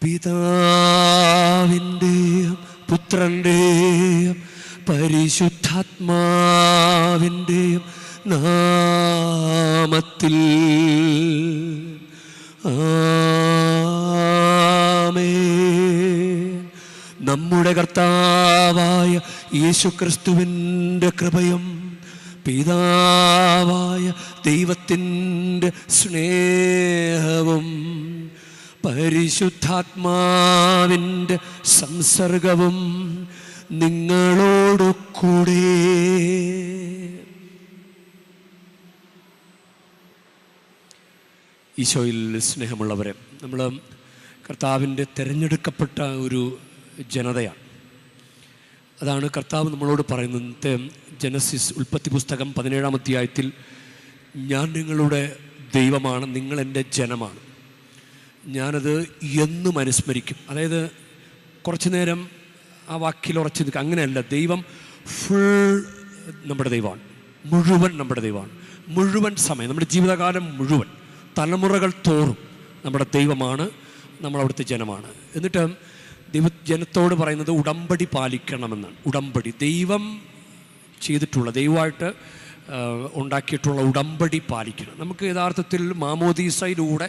പിതാവിൻ്റെയും പുത്രൻ്റെയും പരിശുദ്ധാത്മാവിൻ്റെയും നാമത്തിൽ ആമേൻ. നമ്മുടെ കർത്താവായ യേശുക്രിസ്തുവിൻ്റെ കൃപയും പിതാവായ ദൈവത്തിൻ്റെ സ്നേഹവും പരിശുദ്ധാത്മാവിൻ്റെ സംസർഗവും നിങ്ങളോടു കൂടെ. ഈശോയിൽ സ്നേഹമുള്ളവരെ, നമ്മൾ കർത്താവിൻ്റെ തിരഞ്ഞെടുക്കപ്പെട്ട ഒരു ജനതയാണ്. അതാണ് കർത്താവ് നമ്മളോട് പറയുന്നത്. ജനസിസ് ഉൽപ്പത്തി പുസ്തകം 17-ാം അധ്യായത്തിൽ, ഞാൻ നിങ്ങളുടെ ദൈവമാണ്, നിങ്ങൾ എൻ്റെ ജനമാണ്, ഞാനത് എന്നും അനുസ്മരിക്കും. അതായത് കുറച്ചു നേരം ആ വാക്കിൽ ഉറച്ചു നിൽക്കുക, അങ്ങനെയല്ല. ദൈവം ഫുൾ നമ്മുടെ ദൈവമാണ്, മുഴുവൻ നമ്മുടെ ദൈവമാണ്. മുഴുവൻ സമയം, നമ്മുടെ ജീവിതകാലം മുഴുവൻ, തലമുറകൾ തോറും നമ്മുടെ ദൈവമാണ്, നമ്മളവിടുത്തെ ജനമാണ്. എന്നിട്ട് ജനത്തോട് പറയുന്നത് ഉടമ്പടി പാലിക്കണമെന്നാണ്. ഉടമ്പടി, ദൈവം ചെയ്തിട്ടുള്ള, ദൈവമായിട്ട് ഉണ്ടാക്കിയിട്ടുള്ള ഉടമ്പടി പാലിക്കണം. നമുക്ക് യഥാർത്ഥത്തിൽ മാമോദീസയിലൂടെ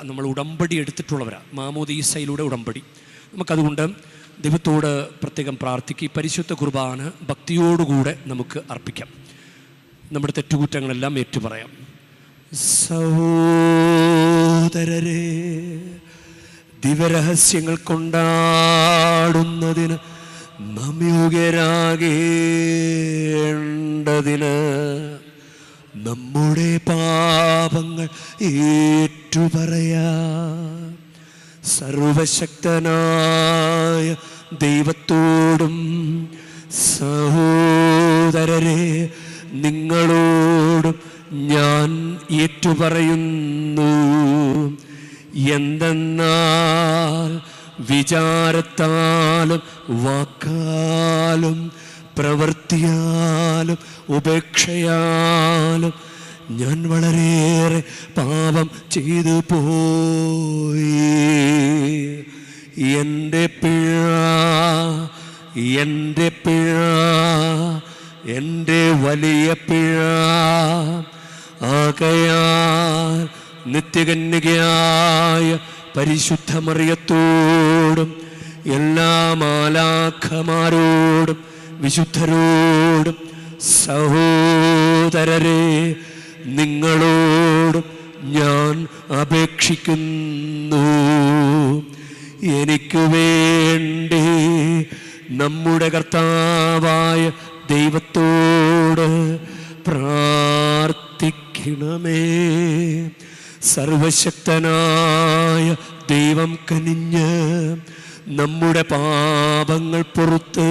നമ്മൾ ഉടമ്പടി എടുത്തിട്ടുള്ളവരാണ്. മാമോദീസയിലൂടെ ഉടമ്പടി. നമുക്കതുകൊണ്ട് ദൈവത്തോട് പ്രത്യേകം പ്രാർത്ഥിക്കുക. പരിശുദ്ധ കുർബാന ഭക്തിയോടുകൂടെ നമുക്ക് അർപ്പിക്കാം. നമ്മുടെ തെറ്റുകുറ്റങ്ങളെല്ലാം ഏറ്റുപറയാം. സഹോദരരെ, ദിവരഹസ്യങ്ങൾ കൊണ്ടാടുന്നതിന് നമ്യുഗരാകേണ്ടതിന് നമ്മുടെ പാപങ്ങൾ ഏറ്റുപറയാം. സർവശക്തനായ ദൈവത്തോടും സഹോദരരെ നിങ്ങളോടും ഞാൻ ഏറ്റുപറയുന്നു. എന്തെന്നാൽ വിചാരത്താലും വാക്കാലും പ്രവൃത്തിയാലും ഉപേക്ഷയാലും ഞാൻ വളരെയേറെ പാപം ചെയ്തു പോയി. എൻ്റെ പിഴ, എൻ്റെ പിഴ, എൻ്റെ വലിയ പിഴ. ആകയാൽ നിത്യകന്യകയായ പരിശുദ്ധ മറിയത്തോടും എല്ലാ മാലാഖമാരോടും വിശുദ്ധരോടും സഹോദരരെ നിങ്ങളോടും ഞാൻ അപേക്ഷിക്കുന്നു. എനിക്ക് വേണ്ടി നമ്മുടെ കർത്താവായ ദൈവത്തോട് പ്രാർത്ഥിക്കണമേ. സർവശക്തനായ ദൈവം കനിഞ്ഞ് നമ്മുടെ പാപങ്ങൾ പൊറുത്ത്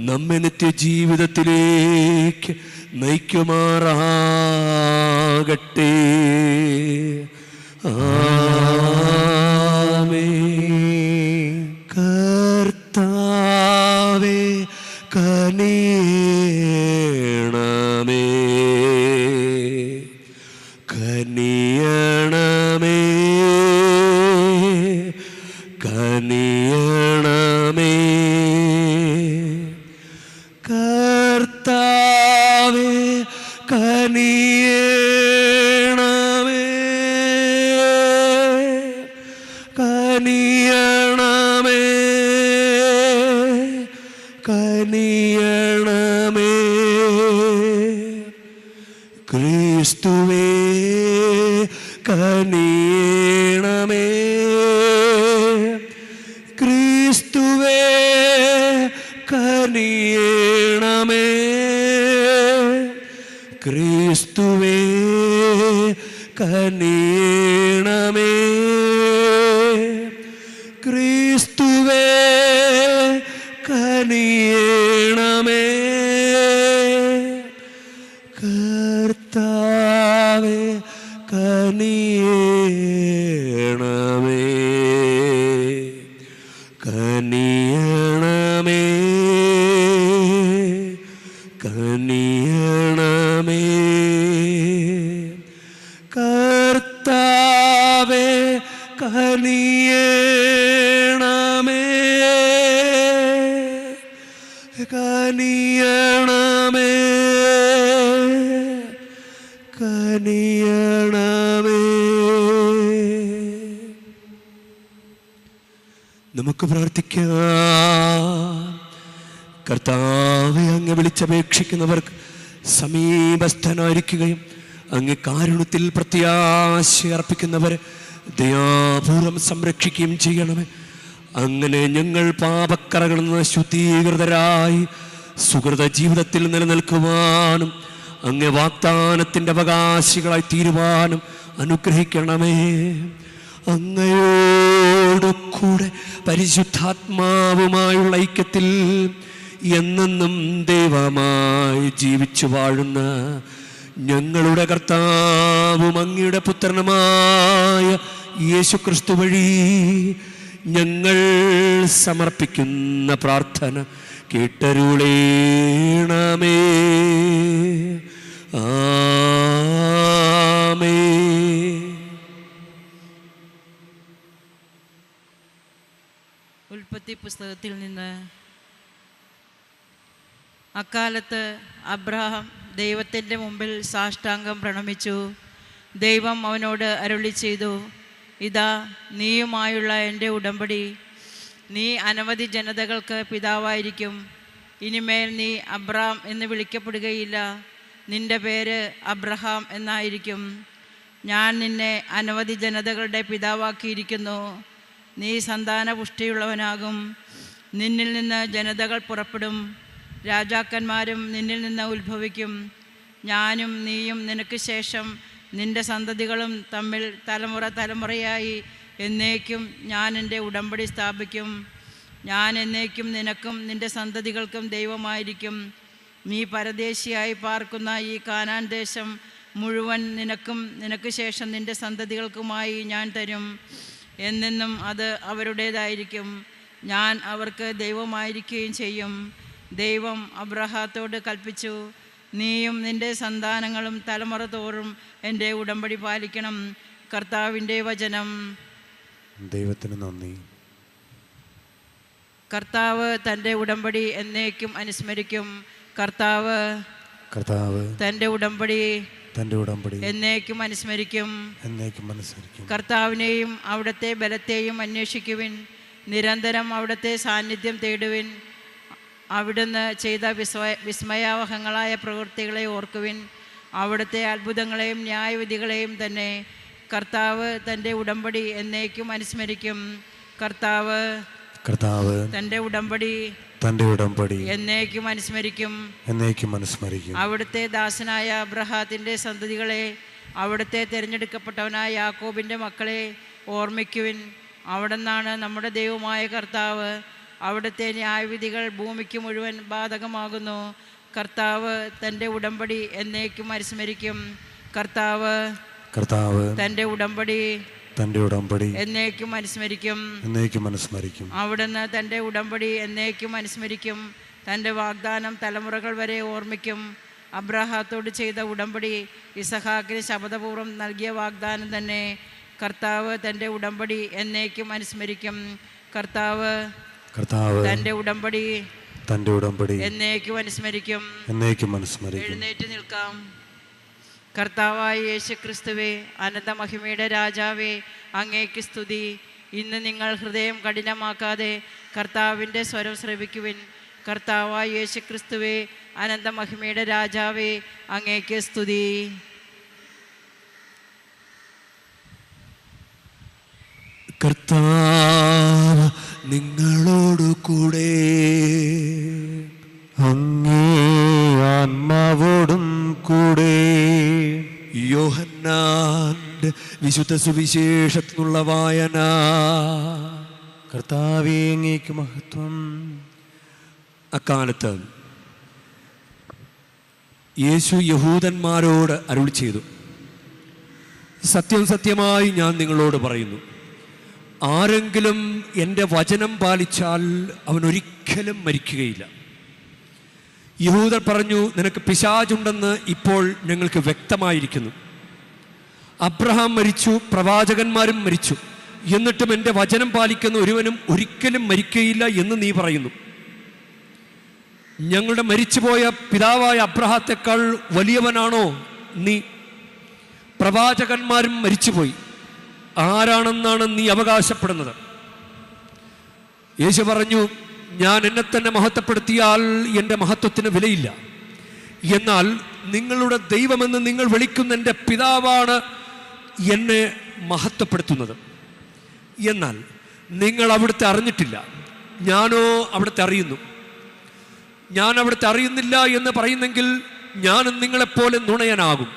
നമ്മെ നിത്യജീവിതത്തിലേക്ക് നയിക്കുമാറാകട്ടെ. ആമേൻ. കർത്താവേ കനിയണമേ, കനിയണമേ, കനിയണമേ. കർത്താവേ കനിയണമേ, കനിയണമേ, കനിയണമേ. ക്രിസ്തുവേ കനിയണമേ, ക്രിസ്തുവേ കനിയണമേ, ക്രിസ്തുവേ കനിയണമേ, ക്രിസ്തുവേ കനിയണമേ. കർത്താവേ കനിയണമേ, കനിയണമേ, കനിയണമേ. കർത്താവേ കനിയണമേ കനിയണമേ കനിയണമേ. നമുക്ക് പ്രാർത്ഥിക്കാം. കർത്താവെ, അങ്ങ് വിളിച്ചപേക്ഷിക്കുന്നവർക്ക് സമീപസ്ഥനായിരിക്കുകയും അങ്ങ് കാരുണ്യത്തിൽ പ്രത്യാശ അർപ്പിക്കുന്നവരെ ദയാപൂർവം സംരക്ഷിക്കുകയും ചെയ്യണമേ. അങ്ങനെ ഞങ്ങൾ പാപക്കറകളിൽ നിന്ന് ശുദ്ധീകൃതരായി സുഹൃത ജീവിതത്തിൽ നിലനിൽക്കുവാനും അങ്ങ് വാഗ്ദാനത്തിൻ്റെ അവകാശികളായി തീരുവാനും അനുഗ്രഹിക്കണമേ. അങ്ങയോട് കൂടെ പരിശുദ്ധാത്മാവുമായുള്ള ഐക്യത്തിൽ എന്നെന്നും ദൈവമായി ജീവിച്ചു വാഴുന്ന ഞങ്ങളുടെ കർത്താവും അങ്ങയുടെ പുത്രനുമായ യേശുക്രിസ്തു വഴി ഞങ്ങൾ സമർപ്പിക്കുന്ന പ്രാർത്ഥന കേട്ടരുളേണമേ. ആമേൻ. ഉൽപ്പത്തി പുസ്തകത്തിൽ നിന്ന്. അക്കാലത്ത് അബ്രഹാം ദൈവത്തിൻ്റെ മുമ്പിൽ സാഷ്ടാംഗം പ്രണമിച്ചു. ദൈവം അവനോട് അരുളി ചെയ്തു, ഇതാ നീയുമായുള്ള എൻ്റെ ഉടമ്പടി. നീ അനവധി ജനതകൾക്ക് പിതാവായിരിക്കും. ഇനിമേൽ നീ അബ്രാം എന്ന് വിളിക്കപ്പെടുകയില്ല. നിൻ്റെ പേര് അബ്രഹാം എന്നായിരിക്കും. ഞാൻ നിന്നെ അനവധി ജനതകളുടെ പിതാവാക്കിയിരിക്കുന്നു. നീ സന്താനപുഷ്ടിയുള്ളവനാകും. നിന്നിൽ നിന്ന് ജനതകൾ പുറപ്പെടും. രാജാക്കന്മാരും നിന്നിൽ നിന്ന് ഉത്ഭവിക്കും. ഞാനും നീയും നിനക്ക് ശേഷം നിൻ്റെ സന്തതികളും തമ്മിൽ തലമുറ തലമുറയായി എന്നേക്കും ഞാൻ എൻ്റെ ഉടമ്പടി സ്ഥാപിക്കും. ഞാൻ എന്നേക്കും നിനക്കും നിൻ്റെ സന്തതികൾക്കും ദൈവമായിരിക്കും. നീ പരദേശിയായി പാർക്കുന്ന ഈ കാനാൻ ദേശം മുഴുവൻ നിനക്കും നിനക്ക് ശേഷം നിൻ്റെ സന്തതികൾക്കുമായി ഞാൻ തരും. എന്നെന്നും അത് അവരുടേതായിരിക്കും. ഞാൻ അവർക്ക് ദൈവമായിരിക്കുകയും ചെയ്യും. ദൈവം അബ്രഹാത്തോട് കൽപ്പിച്ചു, നീയും നിൻ്റെ സന്താനങ്ങളും തലമുറ തോറും എൻ്റെ ഉടമ്പടി പാലിക്കണം. കർത്താവിൻ്റെ വചനം. ദൈവത്തിന് നന്ദി. കർത്താവ് തൻ്റെ ഉടമ്പടി എന്നേക്കും അനുസ്മരിക്കും. കർത്താവ് തൻ്റെ ഉടമ്പടി എന്നേക്കും അനുസ്മരിക്കും. കർത്താവിനെയും അവിടുത്തെ ബലത്തെയും അന്വേഷിക്കുവിൻ. നിരന്തരം അവിടുത്തെ സാന്നിധ്യം തേടുവിൻ. അവിടുന്ന് ചെയ്ത വിസ്മയാവഹങ്ങളായ പ്രവൃത്തികളെ ഓർക്കുവിൻ. അവിടുത്തെ അത്ഭുതങ്ങളെയും ന്യായവിധികളെയും തന്നെ. കർത്താവ് തൻ്റെ ഉടമ്പടി എന്നേക്കും അനുസ്മരിക്കും. കർത്താവ് തൻ്റെ ഉടമ്പടി എന്നേക്കും അനുസ്മരിക്കും. അവിടുത്തെ ദാസനായ അബ്രഹാത്തിന്റെ സന്തതികളെ, അവിടുത്തെ തിരഞ്ഞെടുക്കപ്പെട്ടവനായ യാക്കോബിൻ്റെ മക്കളെ ഓർമ്മിക്കുവിൻ. അവിടുന്നാണ് നമ്മുടെ ദൈവമായ കർത്താവ്. അവിടുത്തെ ന്യായവിധികൾ ഭൂമിക്ക് മുഴുവൻ ബാധകമാകുന്നു. കർത്താവ് തൻ്റെ ഉടമ്പടി എന്നേക്കും അനുസ്മരിക്കും. കർത്താവ് തൻ്റെ ഉടമ്പടി എന്നേക്കും അനുസ്മരിക്കും. അവിടുന്ന് തൻ്റെ ഉടമ്പടി എന്നേക്കും അനുസ്മരിക്കും. തൻ്റെ വാഗ്ദാനം തലമുറകൾ വരെ ഓർമ്മിക്കും. അബ്രഹാത്തോട് ചെയ്ത ഉടമ്പടി ഇസഹാക്കിന് ശപഥപൂർവ്വം നൽകിയ വാഗ്ദാനം തന്നെ. കർത്താവ് തൻ്റെ ഉടമ്പടി എന്നേക്കും അനുസ്മരിക്കും. കർത്താവ് തൻ്റെ ഉടമ്പടി എന്നേക്കും അനുസ്മരിക്കും. എഴുന്നേറ്റ് നിൽക്കാം. കർത്താവായ യേശുക്രിസ്തുവേ, അനന്ത മഹിമയുടെ രാജാവേ, അങ്ങേക്ക് സ്തുതി. ഇന്ന് നിങ്ങൾ ഹൃദയം കഠിനമാക്കാതെ കർത്താവിൻ്റെ സ്വരം ശ്രവിക്കുവിൻ. കർത്താവായ യേശുക്രിസ്തുവേ, അനന്ത മഹിമയുടെ രാജാവേ, അങ്ങേക്ക് സ്തുതി. കർത്താവ് നിങ്ങളോടു കൂടെ, അങ്ങേ ആത്മാവോടും കൂടെ. യോഹന്നാന്റെ വിശുദ്ധ സുവിശേഷത്തിനുള്ള വായന. കർത്താവേ, അങ്ങേക്ക് മഹത്വം. അക്കാലത്ത് യേശു യഹൂദന്മാരോട് അരുളി ചെയ്തു, സത്യം സത്യമായി ഞാൻ നിങ്ങളോട് പറയുന്നു, ആരെങ്കിലും എൻ്റെ വചനം പാലിച്ചാൽ അവൻ ഒരിക്കലും മരിക്കുകയില്ല. യഹൂദർ പറഞ്ഞു, നിനക്ക് പിശാചുണ്ടെന്ന് ഇപ്പോൾ ഞങ്ങൾക്ക് വ്യക്തമായിരിക്കുന്നു. അബ്രഹാം മരിച്ചു, പ്രവാചകന്മാരും മരിച്ചു, എന്നിട്ടും എൻ്റെ വചനം പാലിക്കുന്ന ഒരുവനും ഒരിക്കലും മരിക്കയില്ല എന്ന് നീ പറയുന്നു. ഞങ്ങളുടെ മരിച്ചുപോയ പിതാവായ അബ്രഹാത്തെക്കാൾ വലിയവനാണോ നീ? പ്രവാചകന്മാരും മരിച്ചുപോയി, ആരാണെന്നാണ് നീ അവകാശപ്പെടുന്നത്? യേശു പറഞ്ഞു, ഞാൻ എന്നെ തന്നെ മഹത്വപ്പെടുത്തിയാൽ എൻ്റെ മഹത്വത്തിന് വിലയില്ല. എന്നാൽ നിങ്ങളുടെ ദൈവമെന്ന് നിങ്ങൾ വിളിക്കുന്ന എൻ്റെ പിതാവാണ് എന്നെ മഹത്വപ്പെടുത്തുന്നത്. എന്നാൽ നിങ്ങൾ അവിടുത്തെ അറിഞ്ഞിട്ടില്ല, ഞാനോ അവിടുത്തെ അറിയുന്നു. ഞാൻ അവിടുത്തെ അറിയുന്നില്ല എന്ന് പറയുന്നെങ്കിൽ ഞാനും നിങ്ങളെപ്പോലെ നുണയനാകും.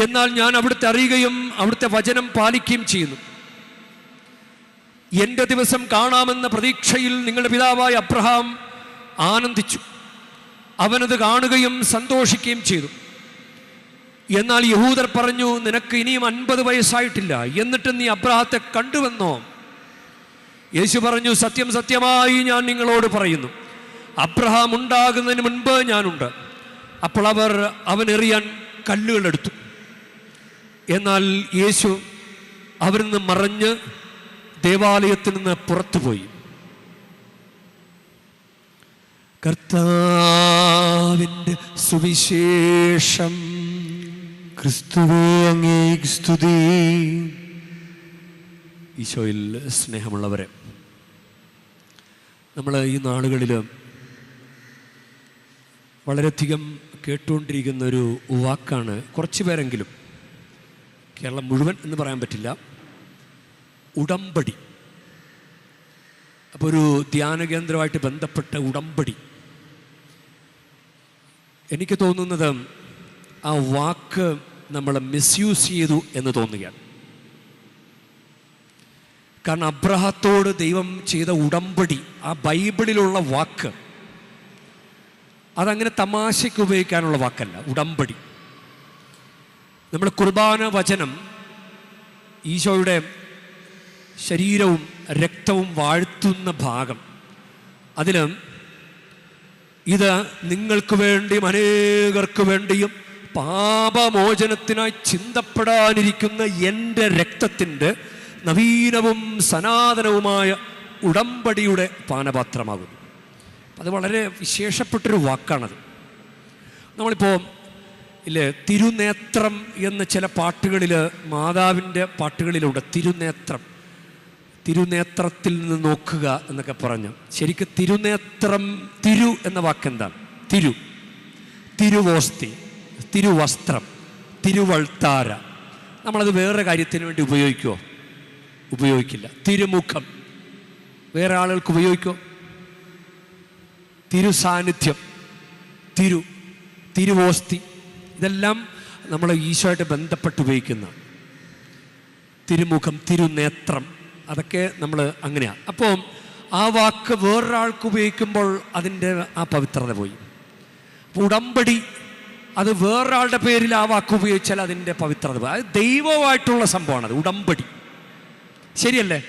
എന്നാൽ ഞാൻ അവിടുത്തെ അറിയുകയും അവിടുത്തെ വചനം പാലിക്കുകയും ചെയ്യുന്നു. എൻ്റെ ദിവസം കാണാമെന്ന പ്രതീക്ഷയിൽ നിങ്ങളുടെ പിതാവായ അബ്രഹാം ആനന്ദിച്ചു, അവനത് കാണുകയും സന്തോഷിക്കുകയും ചെയ്തു. എന്നാൽ യഹൂദർ പറഞ്ഞു, നിനക്ക് ഇനിയും 50 വയസ്സായിട്ടില്ല, എന്നിട്ട് നീ അബ്രഹാത്തെ കണ്ടുവെന്നോ? യേശു പറഞ്ഞു, സത്യം സത്യമായി ഞാൻ നിങ്ങളോട് പറയുന്നു, അബ്രഹാം ഉണ്ടാകുന്നതിന് മുൻപ് ഞാനുണ്ട്. അപ്പോൾ അവർ അവനെറിയാൻ കല്ലുകളെടുത്തു. എന്നാൽ യേശു അവരിൽ നിന്ന് മറഞ്ഞ് ദേവാലയത്തിൽ നിന്ന് പുറത്തുപോയി. കർത്താവിൻ്റെ സുവിശേഷം. ക്രിസ്തുവേ അങ്ങേക്ക് സ്തുതി. ഈശോയിൽ സ്നേഹമുള്ളവരെ, നമ്മൾ ഈ നാളുകളിൽ വളരെയധികം കേട്ടുകൊണ്ടിരിക്കുന്ന ഒരു വാക്കാണ്, കുറച്ച് പേരെങ്കിലും, കേരളം മുഴുവൻ എന്ന് പറയാൻ പറ്റില്ല, ഉടമ്പടി. അപ്പോൾ ഒരു ധ്യാന കേന്ദ്രമായിട്ട് ബന്ധപ്പെട്ട ഉടമ്പടി. എനിക്ക് തോന്നുന്നത് ആ വാക്ക് നമ്മൾ മിസ്യൂസ് ചെയ്തു എന്ന് തോന്നുകയാണ്. കാരണം അബ്രഹാത്തോട് ദൈവം ചെയ്ത ഉടമ്പടി, ആ ബൈബിളിലുള്ള വാക്ക്, അതങ്ങനെ തമാശയ്ക്ക് ഉപയോഗിക്കാനുള്ള വാക്കല്ല. ഉടമ്പടി, നമ്മൾ കുർബാന വചനം, ഈശോയുടെ ശരീരവും രക്തവും വാഴ്ത്തുന്ന ഭാഗം, അതിൽ ഇത് നിങ്ങൾക്ക് വേണ്ടിയും അനേകർക്ക് വേണ്ടിയും പാപമോചനത്തിനായി ചിന്തപ്പെടാനിരിക്കുന്ന എൻ്റെ രക്തത്തിൻ്റെ നവീനവും സനാതനവുമായ ഉടമ്പടിയുടെ പാനപാത്രമാകുന്നു. അത് വളരെ വിശേഷപ്പെട്ടൊരു വാക്കാണത്. നമ്മളിപ്പോൾ ഇല്ലേ, തിരുനേത്രം എന്ന ചില പാട്ടുകളിൽ, മാതാവിൻ്റെ പാട്ടുകളിലുണ്ട് തിരുനേത്രം, തിരുനേത്രത്തിൽ നിന്ന് നോക്കുക എന്നൊക്കെ പറഞ്ഞു. ശരിക്കും തിരുനേത്രം, തിരു എന്ന വാക്കെന്താണ്? തിരു, തിരുവോസ്തി, തിരുവസ്ത്രം, തിരുവൾത്താര. നമ്മളത് വേറെ കാര്യത്തിന് വേണ്ടി ഉപയോഗിക്കുമോ? ഉപയോഗിക്കില്ല. തിരുമുഖം വേറെ ആളുകൾക്ക് ഉപയോഗിക്കുമോ? തിരുസാന്നിധ്യം, തിരുവോസ്തി, ഇതെല്ലാം നമ്മൾ ഈശോയായിട്ട് ബന്ധപ്പെട്ട് ഉപയോഗിക്കുന്ന തിരുമുഖം, തിരുനേത്രം, അതൊക്കെ നമ്മൾ അങ്ങനെയാണ്. അപ്പോൾ ആ വാക്ക് വേറൊരാൾക്ക് ഉപയോഗിക്കുമ്പോൾ അതിൻ്റെ ആ പവിത്രത പോയി. അപ്പോൾ ഉടമ്പടി, അത് വേറൊരാളുടെ പേരിൽ ആ വാക്ക് ഉപയോഗിച്ചാൽ അതിൻ്റെ പവിത്രത പോയി. അത് ദൈവമായിട്ടുള്ള സംഭവമാണത് ഉടമ്പടി, ശരിയല്ലേ?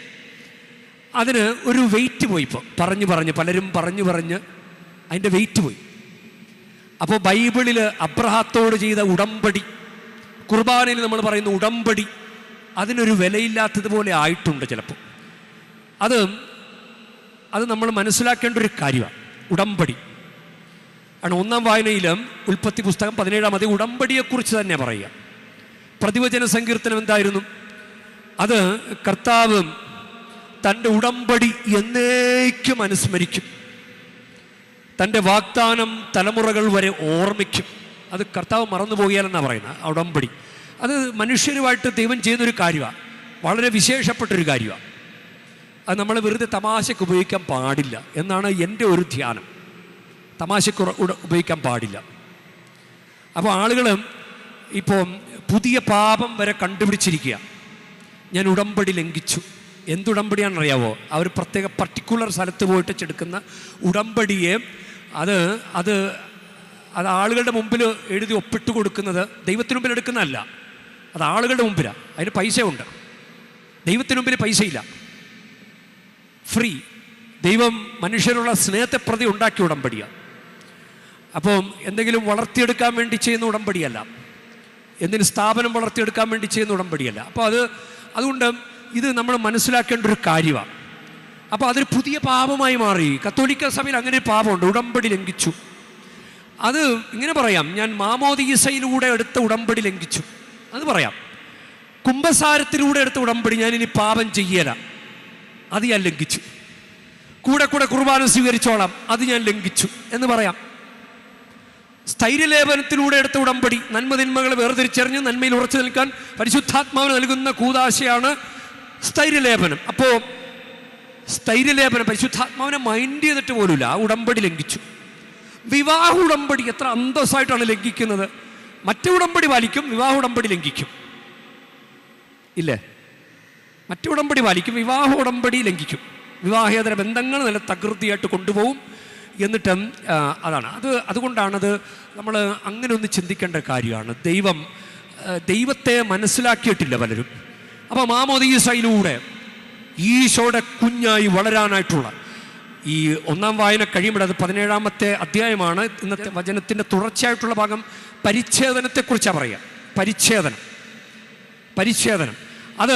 അതിന് ഒരു വെയിറ്റ് പോയി. ഇപ്പോൾ പലരും പറഞ്ഞ് അതിൻ്റെ വെയിറ്റ് പോയി. അപ്പോൾ ബൈബിളിൽ അബ്രഹാത്തോട് ചെയ്ത ഉടമ്പടി, കുർബാനയിൽ നമ്മൾ പറയുന്ന ഉടമ്പടി, അതിനൊരു വിലയില്ലാത്തതുപോലെ ആയിട്ടുണ്ട് ചിലപ്പോൾ. അത് നമ്മൾ മനസ്സിലാക്കേണ്ട ഒരു കാര്യമാണ്. ഉടമ്പടി ആണ്. 1-ാം വായനയിലും ഉൽപ്പത്തി പുസ്തകം 17-ാം അധ്യായം ഉടമ്പടിയെക്കുറിച്ച് തന്നെ പറയുക. പ്രതിവചന സങ്കീർത്തനം എന്തായിരുന്നു? അത് കർത്താവ് തൻ്റെ ഉടമ്പടി എന്നേക്കും അനുസ്മരിക്കും, തൻ്റെ വാഗ്ദാനം തലമുറകൾ വരെ ഓർമ്മിക്കും. അത് കർത്താവ് മറന്നു പോകിയാലെന്നാണ് പറയുന്നത്. ആ ഉടമ്പടി അത് മനുഷ്യരുമായിട്ട് ദൈവം ചെയ്യുന്നൊരു കാര്യമാണ്, വളരെ വിശേഷപ്പെട്ടൊരു കാര്യമാണ്. അത് നമ്മൾ വെറുതെ തമാശയ്ക്ക് ഉപയോഗിക്കാൻ പാടില്ല എന്നാണ് എൻ്റെ ഒരു ധ്യാനം. തമാശയ്ക്ക് ഉപയോഗിക്കാൻ പാടില്ല. അപ്പോൾ ആളുകൾ ഇപ്പോൾ പുതിയ പാപം വരെ കണ്ടുപിടിച്ചിരിക്കുക. ഞാൻ ഉടമ്പടി ലംഘിച്ചു. എന്തുടമ്പടിയാണെന്നറിയാവോ? അവർ പ്രത്യേക പർട്ടിക്കുലർ സ്ഥലത്ത് പോയിട്ട് ചെടുക്കുന്ന ഉടമ്പടിയെ അത് അത് അത് ആളുകളുടെ മുമ്പിൽ എഴുതി ഒപ്പിട്ട് കൊടുക്കുന്നത് ദൈവത്തിന് മുമ്പിൽ എടുക്കുന്നതല്ല, അത് ആളുകളുടെ മുമ്പിലാണ്. അതിന് പൈസയുണ്ട്. ദൈവത്തിന് മുമ്പിൽ പൈസയില്ല, ഫ്രീ. ദൈവം മനുഷ്യരുള്ള സ്നേഹത്തെ പ്രതി ഉണ്ടാക്കിയ ഉടമ്പടിയാണ്. അപ്പം എന്തെങ്കിലും വളർത്തിയെടുക്കാൻ വേണ്ടി ചെയ്യുന്ന ഉടമ്പടിയല്ല, എന്തിന് സ്ഥാപനം വളർത്തിയെടുക്കാൻ വേണ്ടി ചെയ്യുന്ന ഉടമ്പടിയല്ല. അപ്പോൾ അതുകൊണ്ട് ഇത് നമ്മൾ മനസ്സിലാക്കേണ്ട ഒരു കാര്യമാണ്. അപ്പോൾ അതൊരു പുതിയ പാപമായി മാറി. കത്തോലിക്ക സഭയിൽ അങ്ങനെ ഒരു പാപമുണ്ട്, ഉടമ്പടി ലംഘിച്ചു. അത് ഇങ്ങനെ പറയാം, ഞാൻ മാമോദീസയിലൂടെ എടുത്ത ഉടമ്പടി ലംഘിച്ചു, അത് പറയാം. കുംഭസാരത്തിലൂടെ എടുത്ത ഉടമ്പടി ഞാൻ ഇനി പാപം ചെയ്യല, അത് ഞാൻ ലംഘിച്ചു. കൂടെ കൂടെ കുർബാന സ്വീകരിച്ചോളാം, അത് ഞാൻ ലംഘിച്ചു എന്ന് പറയാം. സ്ഥൈര്യലേപനത്തിലൂടെ എടുത്ത ഉടമ്പടി, നന്മതിന്മകളെ വേർതിരിച്ചറിഞ്ഞ് നന്മയിൽ ഉറച്ചു നിൽക്കാൻ പരിശുദ്ധാത്മാവിന് നൽകുന്ന കൂദാശയാണ് സ്ഥൈര്യലേപനം. അപ്പോൾ സ്ഥൈര്യലേപനം പരിശുദ്ധാത്മാവിനെ മൈൻഡ് ചെയ്തിട്ട് പോലുമില്ല, ആ ഉടമ്പടി ലംഘിച്ചു. വിവാഹ ഉടമ്പടി എത്ര അന്തസ്സായിട്ടാണ് ലംഘിക്കുന്നത്. മറ്റു ഉടമ്പടി പാലിക്കും, വിവാഹ ഉടമ്പടി ലംഘിക്കും, ഇല്ലേ? മറ്റു ഉടമ്പടി പാലിക്കും, വിവാഹ ഉടമ്പടി ലംഘിക്കും. വിവാഹേതര ബന്ധങ്ങൾ നല്ല തകൃതിയായിട്ട് കൊണ്ടുപോകും. എന്നിട്ട് അതാണ് അതുകൊണ്ടാണത് നമ്മൾ അങ്ങനെ ഒന്ന് ചിന്തിക്കേണ്ട കാര്യമാണ്. ദൈവത്തെ മനസ്സിലാക്കിയിട്ടില്ല പലരും. അപ്പോൾ മാമോദീസയിലൂടെ ഈശോയുടെ കുഞ്ഞായി വളരാനായിട്ടുള്ള ഈ ഒന്നാം വായന കഴിയുമ്പോൾ, അത് 17-ാമത്തെ അധ്യായമാണ്. ഇന്നത്തെ വചനത്തിൻ്റെ തുടർച്ചയായിട്ടുള്ള ഭാഗം പരിച്ഛേദനത്തെക്കുറിച്ചാണ് പറയുക. പരിച്ഛേദനം അത്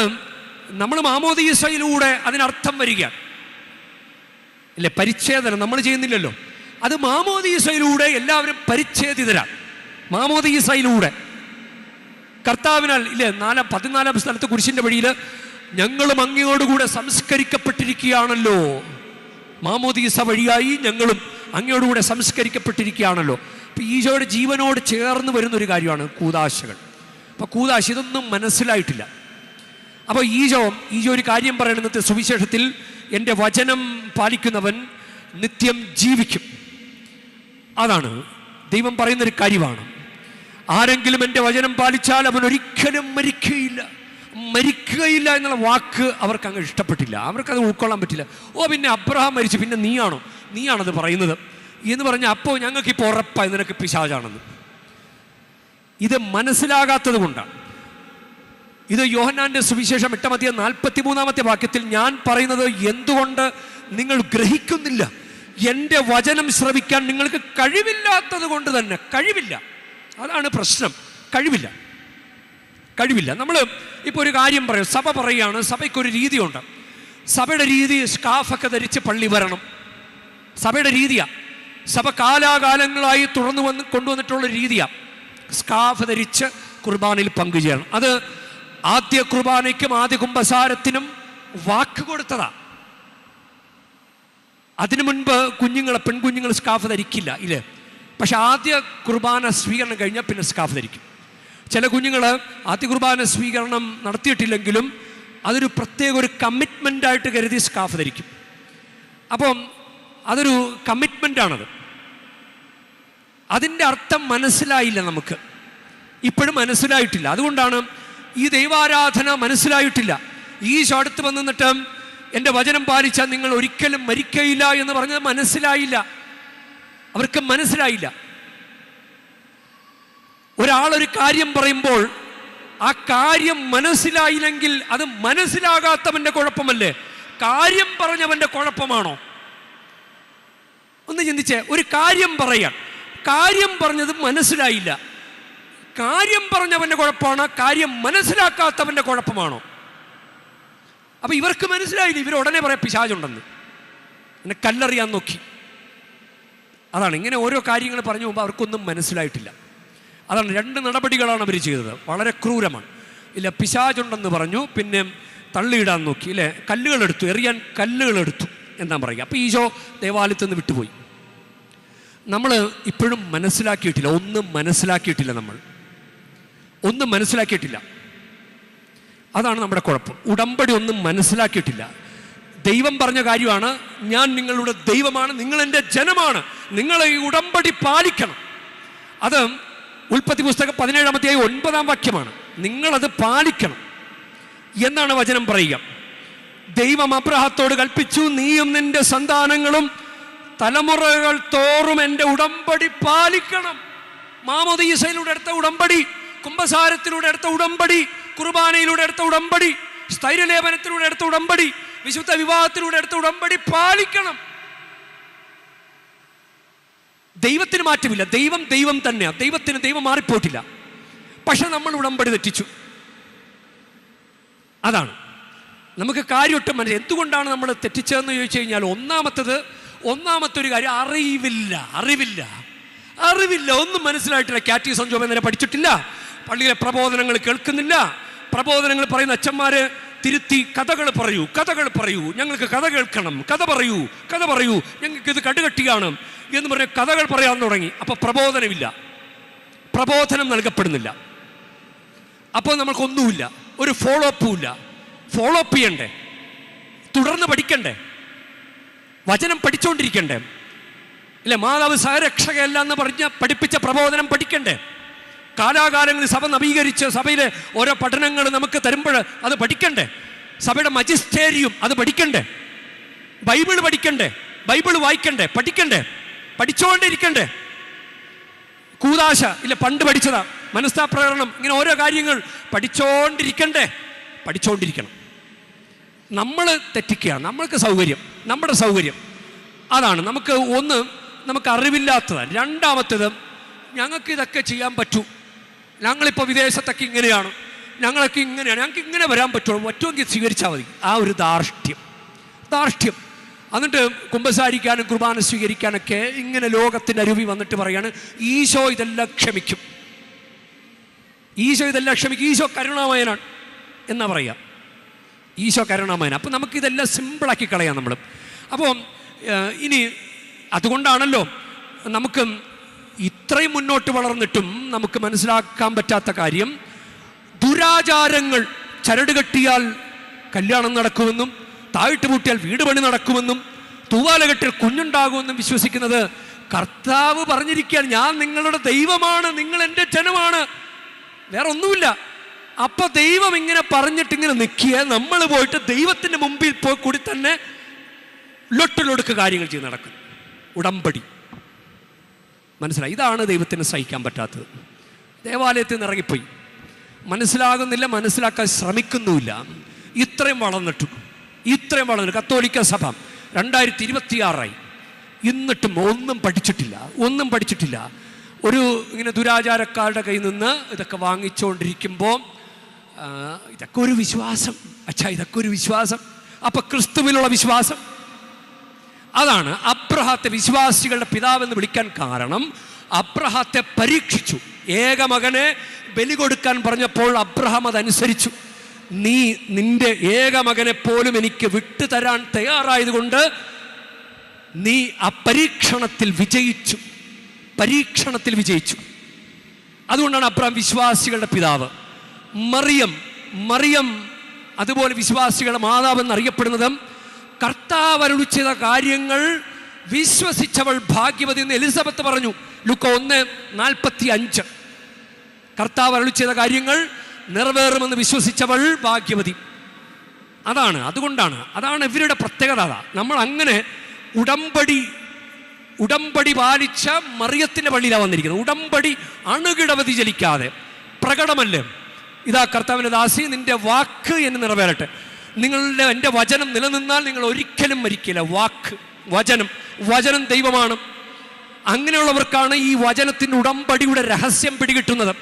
നമ്മൾ മാമോദീസയിലൂടെ അതിനർത്ഥം വരികയാണ്, ഇല്ലേ? പരിച്ഛേദനം നമ്മൾ ചെയ്യുന്നില്ലല്ലോ, അത് മാമോദീസയിലൂടെ എല്ലാവരും പരിച്ഛേദിതരാണ്. മാമോദീസയിലൂടെ കർത്താവിനാൽ, ഇല്ലേ? 14-ാം സ്ഥലത്ത് കുരിശിൻ്റെ വഴിയിൽ ഞങ്ങളും അങ്ങയോടുകൂടെ സംസ്കരിക്കപ്പെട്ടിരിക്കുകയാണല്ലോ. മാമോദീസ വഴിയായി ഞങ്ങളും അങ്ങയോടുകൂടെ സംസ്കരിക്കപ്പെട്ടിരിക്കുകയാണല്ലോ. അപ്പം ഈശോയുടെ ജീവനോട് ചേർന്ന് വരുന്നൊരു കാര്യമാണ് കൂദാശകൾ. അപ്പോൾ കൂദാശ ഇതൊന്നും മനസ്സിലായിട്ടില്ല. അപ്പോൾ ഈശോ ഒരു കാര്യം പറയുന്നത് സുവിശേഷത്തിൽ, എൻ്റെ വചനം പാലിക്കുന്നവൻ നിത്യം ജീവിക്കും. അതാണ് ദൈവം പറയുന്നൊരു കാര്യമാണ്. ആരെങ്കിലും എൻ്റെ വചനം പാലിച്ചാൽ അവൻ ഒരിക്കലും മരിക്കുകയില്ല എന്നുള്ള വാക്ക് അവർക്ക് അങ്ങ് ഇഷ്ടപ്പെട്ടില്ല, അവർക്കത് ഉൾക്കൊള്ളാൻ പറ്റില്ല. പിന്നെ അബ്രഹാം മരിച്ചു, പിന്നെ നീയാണത് പറയുന്നത് എന്ന് പറഞ്ഞാൽ അപ്പോൾ ഞങ്ങൾക്കിപ്പോൾ ഉറപ്പായി നിനക്ക് പിശാചാണെന്ന്. ഇത് മനസ്സിലാകാത്തത് കൊണ്ടാണ്. ഇത് യോഹന്നാന്റെ സുവിശേഷം 8-ാം 43-ാമത്തെ വാക്യത്തിൽ, ഞാൻ പറയുന്നത് എന്തുകൊണ്ട് നിങ്ങൾ ഗ്രഹിക്കുന്നില്ല? എൻ്റെ വചനം ശ്രവിക്കാൻ നിങ്ങൾക്ക് കഴിവില്ലാത്തത് കൊണ്ട് തന്നെ. കഴിവില്ല, അതാണ് പ്രശ്നം. കഴിവില്ല. നമ്മൾ ഇപ്പോൾ ഒരു കാര്യം പറയും, സഭ പറയുകയാണ്, സഭയ്ക്കൊരു രീതിയുണ്ട്. സഭയുടെ രീതി സ്കാഫൊക്കെ ധരിച്ച് പള്ളി വരണം, സഭയുടെ രീതിയാണ്. സഭ കാലാകാലങ്ങളായി കൊണ്ടുവന്നിട്ടുള്ള രീതിയാണ്. സ്കാഫ് ധരിച്ച് കുർബാനയിൽ പങ്കുചേരണം. അത് ആദ്യ കുർബാനയ്ക്കും ആദ്യ കുംഭസാരത്തിനും വാക്ക് കൊടുത്തതാ. അതിനു മുൻപ് പെൺകുഞ്ഞുങ്ങൾ സ്കാഫ് ധരിക്കില്ല, ഇല്ലേ? പക്ഷെ ആദ്യ കുർബാന സ്വീകരണം കഴിഞ്ഞാൽ പിന്നെ സ്കാഫ് ധരിക്കും. ചില കുഞ്ഞുങ്ങൾ ആദ്യ കുർബാന സ്വീകരണം നടത്തിയിട്ടില്ലെങ്കിലും അതൊരു പ്രത്യേക ഒരു കമ്മിറ്റ്മെൻ്റായിട്ട് കരുതി സ്കാഫ് ധരിക്കും. അപ്പം അതൊരു കമ്മിറ്റ്മെൻ്റാണത്. അതിൻ്റെ അർത്ഥം മനസ്സിലായില്ല, നമുക്ക് ഇപ്പോഴും മനസ്സിലായിട്ടില്ല. അതുകൊണ്ടാണ് ഈ ദൈവാരാധന മനസ്സിലായിട്ടില്ല. ഈശോ അടുത്ത് വന്നിട്ട് എൻ്റെ വചനം പാലിച്ചാൽ നിങ്ങൾ ഒരിക്കലും മരിക്കയില്ല എന്ന് പറഞ്ഞത് മനസ്സിലായില്ല, അവർക്ക് മനസ്സിലായില്ല. ഒരാളൊരു കാര്യം പറയുമ്പോൾ ആ കാര്യം മനസ്സിലായില്ലെങ്കിൽ അത് മനസ്സിലാകാത്തവൻ്റെ കുഴപ്പമല്ലേ, കാര്യം പറഞ്ഞവൻ്റെ കുഴപ്പമാണോ? ഒന്ന് ചിന്തിച്ചേ. ഒരു കാര്യം പറയാൻ, കാര്യം പറഞ്ഞത് മനസ്സിലായില്ല, കാര്യം പറഞ്ഞവൻ്റെ കുഴപ്പമാണോ, കാര്യം മനസ്സിലാക്കാത്തവൻ്റെ കുഴപ്പമാണോ? അപ്പം ഇവർക്ക് മനസ്സിലായില്ല. ഇവർ ഉടനെ പറയാം പിശാചുണ്ടെന്ന്, എന്നെ കല്ലെറിയാൻ നോക്കി. അതാണ് ഇങ്ങനെ ഓരോ കാര്യങ്ങൾ പറഞ്ഞു പോകുമ്പോൾ അവർക്കൊന്നും മനസ്സിലായിട്ടില്ല. അതാണ് 2 നടപടികളാണ് അവർ ചെയ്തത്, വളരെ ക്രൂരമാണ്. ഇല്ല, പിശാചുണ്ടെന്ന് പറഞ്ഞു, പിന്നെ തള്ളിയിടാൻ നോക്കി, ഇല്ലേ? എറിയാൻ കല്ലുകളെടുത്തു എന്നാ പറയുക. അപ്പോൾ ഈശോ ദേവാലയത്തിൽ നിന്ന് വിട്ടുപോയി. നമ്മൾ ഇപ്പോഴും മനസ്സിലാക്കിയിട്ടില്ല, ഒന്നും മനസ്സിലാക്കിയിട്ടില്ല. അതാണ് നമ്മുടെ കുഴപ്പം. ഉടമ്പടി ഒന്നും മനസ്സിലാക്കിയിട്ടില്ല. ദൈവം പറഞ്ഞ കാര്യമാണ്, ഞാൻ നിങ്ങളുടെ ദൈവമാണ്, നിങ്ങൾ എൻ്റെ ജനമാണ്, നിങ്ങൾ ഈ ഉടമ്പടി പാലിക്കണം. അത് ഉൽപ്പത്തി പുസ്തകം 17-ാം അധ്യായം 9-ാം വാക്യമാണ്. നിങ്ങളത് പാലിക്കണം എന്നാണ് വചനം പറയുക. ദൈവം അബ്രഹാത്തോട് കൽപ്പിച്ചു, നീയും നിന്റെ സന്താനങ്ങളും തലമുറകൾ തോറും എൻ്റെ ഉടമ്പടി പാലിക്കണം. മാമോദീസയിലൂടെ എടുത്ത ഉടമ്പടി, കുംഭസാരത്തിലൂടെ എടുത്ത ഉടമ്പടി, കുർബാനയിലൂടെ എടുത്ത ഉടമ്പടി, സ്ഥൈര്യലേപനത്തിലൂടെ എടുത്ത ഉടമ്പടി, വിശുദ്ധ വിവാഹത്തിലൂടെ എടുത്ത ഉടമ്പടി പാലിക്കണം. ദൈവത്തിന് മാറ്റമില്ല, ദൈവം തന്നെയാണ്. ദൈവം മാറിപ്പോയിട്ടില്ല. പക്ഷെ നമ്മൾ ഉടമ്പടി തെറ്റിച്ചു. അതാണ് നമുക്ക് കാര്യമൊട്ടും എന്തുകൊണ്ടാണ് നമ്മൾ തെറ്റിച്ചതെന്ന് ചോദിച്ചു കഴിഞ്ഞാൽ ഒന്നാമത്തെ ഒരു കാര്യം അറിവില്ല, ഒന്നും മനസ്സിലായിട്ടില്ല. കാറ്റീസം ചുമതല പഠിച്ചിട്ടില്ല, പള്ളിയിലെ പ്രബോധനങ്ങൾ കേൾക്കുന്നില്ല, പ്രബോധനങ്ങൾ പറയുന്ന അച്ഛന്മാര് തിരുത്തി കഥകൾ പറയൂ, ഞങ്ങൾക്ക് കഥ കേൾക്കണം, കഥ പറയൂ, ഞങ്ങൾക്ക് ഇത് കടുകട്ടിയാണ് എന്ന് പറഞ്ഞ് കഥകൾ പറയാൻ തുടങ്ങി. അപ്പോൾ പ്രബോധനമില്ല, പ്രബോധനം നൽകപ്പെടുന്നില്ല. അപ്പോൾ നമുക്കൊന്നുമില്ല, ഒരു ഫോളോ അപ്പ് ചെയ്യണ്ടേ, തുടർന്ന് പഠിക്കണ്ടേ, വചനം പഠിച്ചുകൊണ്ടിരിക്കണ്ടേ, ഇല്ല മാതാവ് സഹരക്ഷകയല്ല എന്ന് പറഞ്ഞ് പഠിപ്പിച്ച പ്രബോധനം പഠിക്കണ്ടേ, കാലാകാലങ്ങളിൽ സഭ നവീകരിച്ച് സഭയിലെ ഓരോ പഠനങ്ങൾ നമുക്ക് തരുമ്പോൾ അത് പഠിക്കണ്ടേ, സഭയുടെ മജിസ്റ്റേരിയം അത് പഠിക്കണ്ടേ, ബൈബിൾ പഠിക്കണ്ടേ, ബൈബിൾ വായിക്കണ്ടേ, പഠിച്ചുകൊണ്ടിരിക്കണ്ടേ. കൂദാശ ഇല്ല പണ്ട് പഠിച്ചതാ, മനസ്താപ്രകരണം, ഇങ്ങനെ ഓരോ കാര്യങ്ങൾ പഠിച്ചുകൊണ്ടിരിക്കണം. നമ്മൾ തെറ്റിക്കുക, നമ്മുടെ സൗകര്യം അതാണ്. നമുക്ക് അറിവില്ലാത്തതാണ്. രണ്ടാമത്തേത്, ഞങ്ങൾക്ക് ഇതൊക്കെ ചെയ്യാൻ പറ്റൂ, ഞങ്ങളിപ്പോൾ വിദേശത്തൊക്കെ ഇങ്ങനെയാണ്, ഞങ്ങൾക്ക് ഇങ്ങനെ വരാൻ പറ്റുമെങ്കിൽ സ്വീകരിച്ചാൽ മതി. ആ ഒരു ധാർഷ്ട്യം. എന്നിട്ട് കുമ്പസാരിക്കാനും കുർബാന സ്വീകരിക്കാനൊക്കെ ഇങ്ങനെ ലോകത്തിൻ്റെ അരുവി വന്നിട്ട് പറയാണ് ഈശോ ഇതെല്ലാം ക്ഷമിക്കും, ഈശോ കരുണാമയനാണ് എന്നാ പറയുക. ഈശോ കരുണാമയൻ. അപ്പം നമുക്കിതെല്ലാം സിമ്പിളാക്കി കളയാം നമ്മൾ. അപ്പോൾ ഇനി അതുകൊണ്ടാണല്ലോ നമുക്ക് ഇത്രയും മുന്നോട്ട് വളർന്നിട്ടും നമുക്ക് മനസ്സിലാക്കാൻ പറ്റാത്ത കാര്യം, ദുരാചാരങ്ങൾ ചരട് കെട്ടിയാൽ കല്യാണം നടക്കുമെന്നും താഴിട്ട് പൂട്ടിയാൽ വീട് പണി നടക്കുമെന്നും തൂവാല കെട്ടിയാൽ കുഞ്ഞുണ്ടാകുമെന്നും വിശ്വസിക്കുന്നത്. കർത്താവ് പറഞ്ഞിരിക്കുകയാണ്, ഞാൻ നിങ്ങളുടെ ദൈവമാണ്, നിങ്ങൾ എൻ്റെ ജനമാണ്, വേറെ ഒന്നുമില്ല. അപ്പൊ ദൈവം ഇങ്ങനെ പറഞ്ഞിട്ട് ഇങ്ങനെ നിൽക്കുക, നമ്മൾ പോയിട്ട് ദൈവത്തിൻ്റെ മുമ്പിൽ പോയി കൂടി തന്നെ ലൊട്ടിലൊടുക്ക് കാര്യങ്ങൾ ചെയ്ത് നടക്കും. ഉടമ്പടി മനസ്സിലായി. ഇതാണ് ദൈവത്തിന് സഹിക്കാൻ പറ്റാത്തത്. ദേവാലയത്തിൽ നിന്ന് ഇറങ്ങിപ്പോയി, മനസ്സിലാക്കാൻ ശ്രമിക്കുന്നുമില്ല. ഇത്രയും വളർന്നിട്ട് കത്തോലിക്ക സഭ 2026 എന്നിട്ടും ഒന്നും പഠിച്ചിട്ടില്ല. ഒരു ഇങ്ങനെ ദുരാചാരക്കാരുടെ കയ്യിൽ നിന്ന് ഇതൊക്കെ വാങ്ങിച്ചുകൊണ്ടിരിക്കുമ്പോൾ ഇതൊക്കെ ഒരു വിശ്വാസം. അപ്പൊ ക്രിസ്തുവിലുള്ള വിശ്വാസം അതാണ്. അബ്രഹാത്തെ വിശ്വാസികളുടെ പിതാവെന്ന് വിളിക്കാൻ കാരണം, അബ്രഹാത്തെ പരീക്ഷിച്ചു. ഏകമകനെ ബലി കൊടുക്കാൻ പറഞ്ഞപ്പോൾ അബ്രഹാം അതനുസരിച്ചു. നീ നിന്റെ ഏകമകനെ പോലും എനിക്ക് വിട്ടുതരാൻ തയ്യാറായതുകൊണ്ട് നീ ആ പരീക്ഷണത്തിൽ വിജയിച്ചു. അതുകൊണ്ടാണ് അബ്രഹാം വിശ്വാസികളുടെ പിതാവ്. മറിയം അതുപോലെ വിശ്വാസികളുടെ മാതാവെന്ന് അറിയപ്പെടുന്നത്. കർത്താവ് അരുളി ചെയ്ത കാര്യങ്ങൾ വിശ്വസിച്ചവൾ ഭാഗ്യവതി എന്ന് എലിസബത്ത് പറഞ്ഞു. ലൂക്ക 1:45. കർത്താവ് അരുളി ചെയ്ത കാര്യങ്ങൾ നിറവേറുമെന്ന് വിശ്വസിച്ചവൾ ഭാഗ്യവതി. അതാണ് ഇവരുടെ പ്രത്യേകത. നമ്മൾ അങ്ങനെ ഉടമ്പടി പാലിച്ച മറിയത്തിൻ്റെ പള്ളിയിലാണ് വന്നിരിക്കുന്നത്. ഉടമ്പടി അണുകിട വ്യതിചലിക്കാതെ പ്രകടമല്ലേ, ഇതാ കർത്താവിൻ്റെ ദാസി, നിന്റെ വാക്ക് എന്ന് നിറവേറട്ടെ, എൻ്റെ വചനം നിലനിന്നാൽ നിങ്ങൾ ഒരിക്കലും മരിക്കില്ല. വചനം ദൈവമാണ്. അങ്ങനെയുള്ളവർക്കാണ് ഈ വചനത്തിൻ്റെ ഉടമ്പടിയുടെ രഹസ്യം പിടികിട്ടുന്നത്,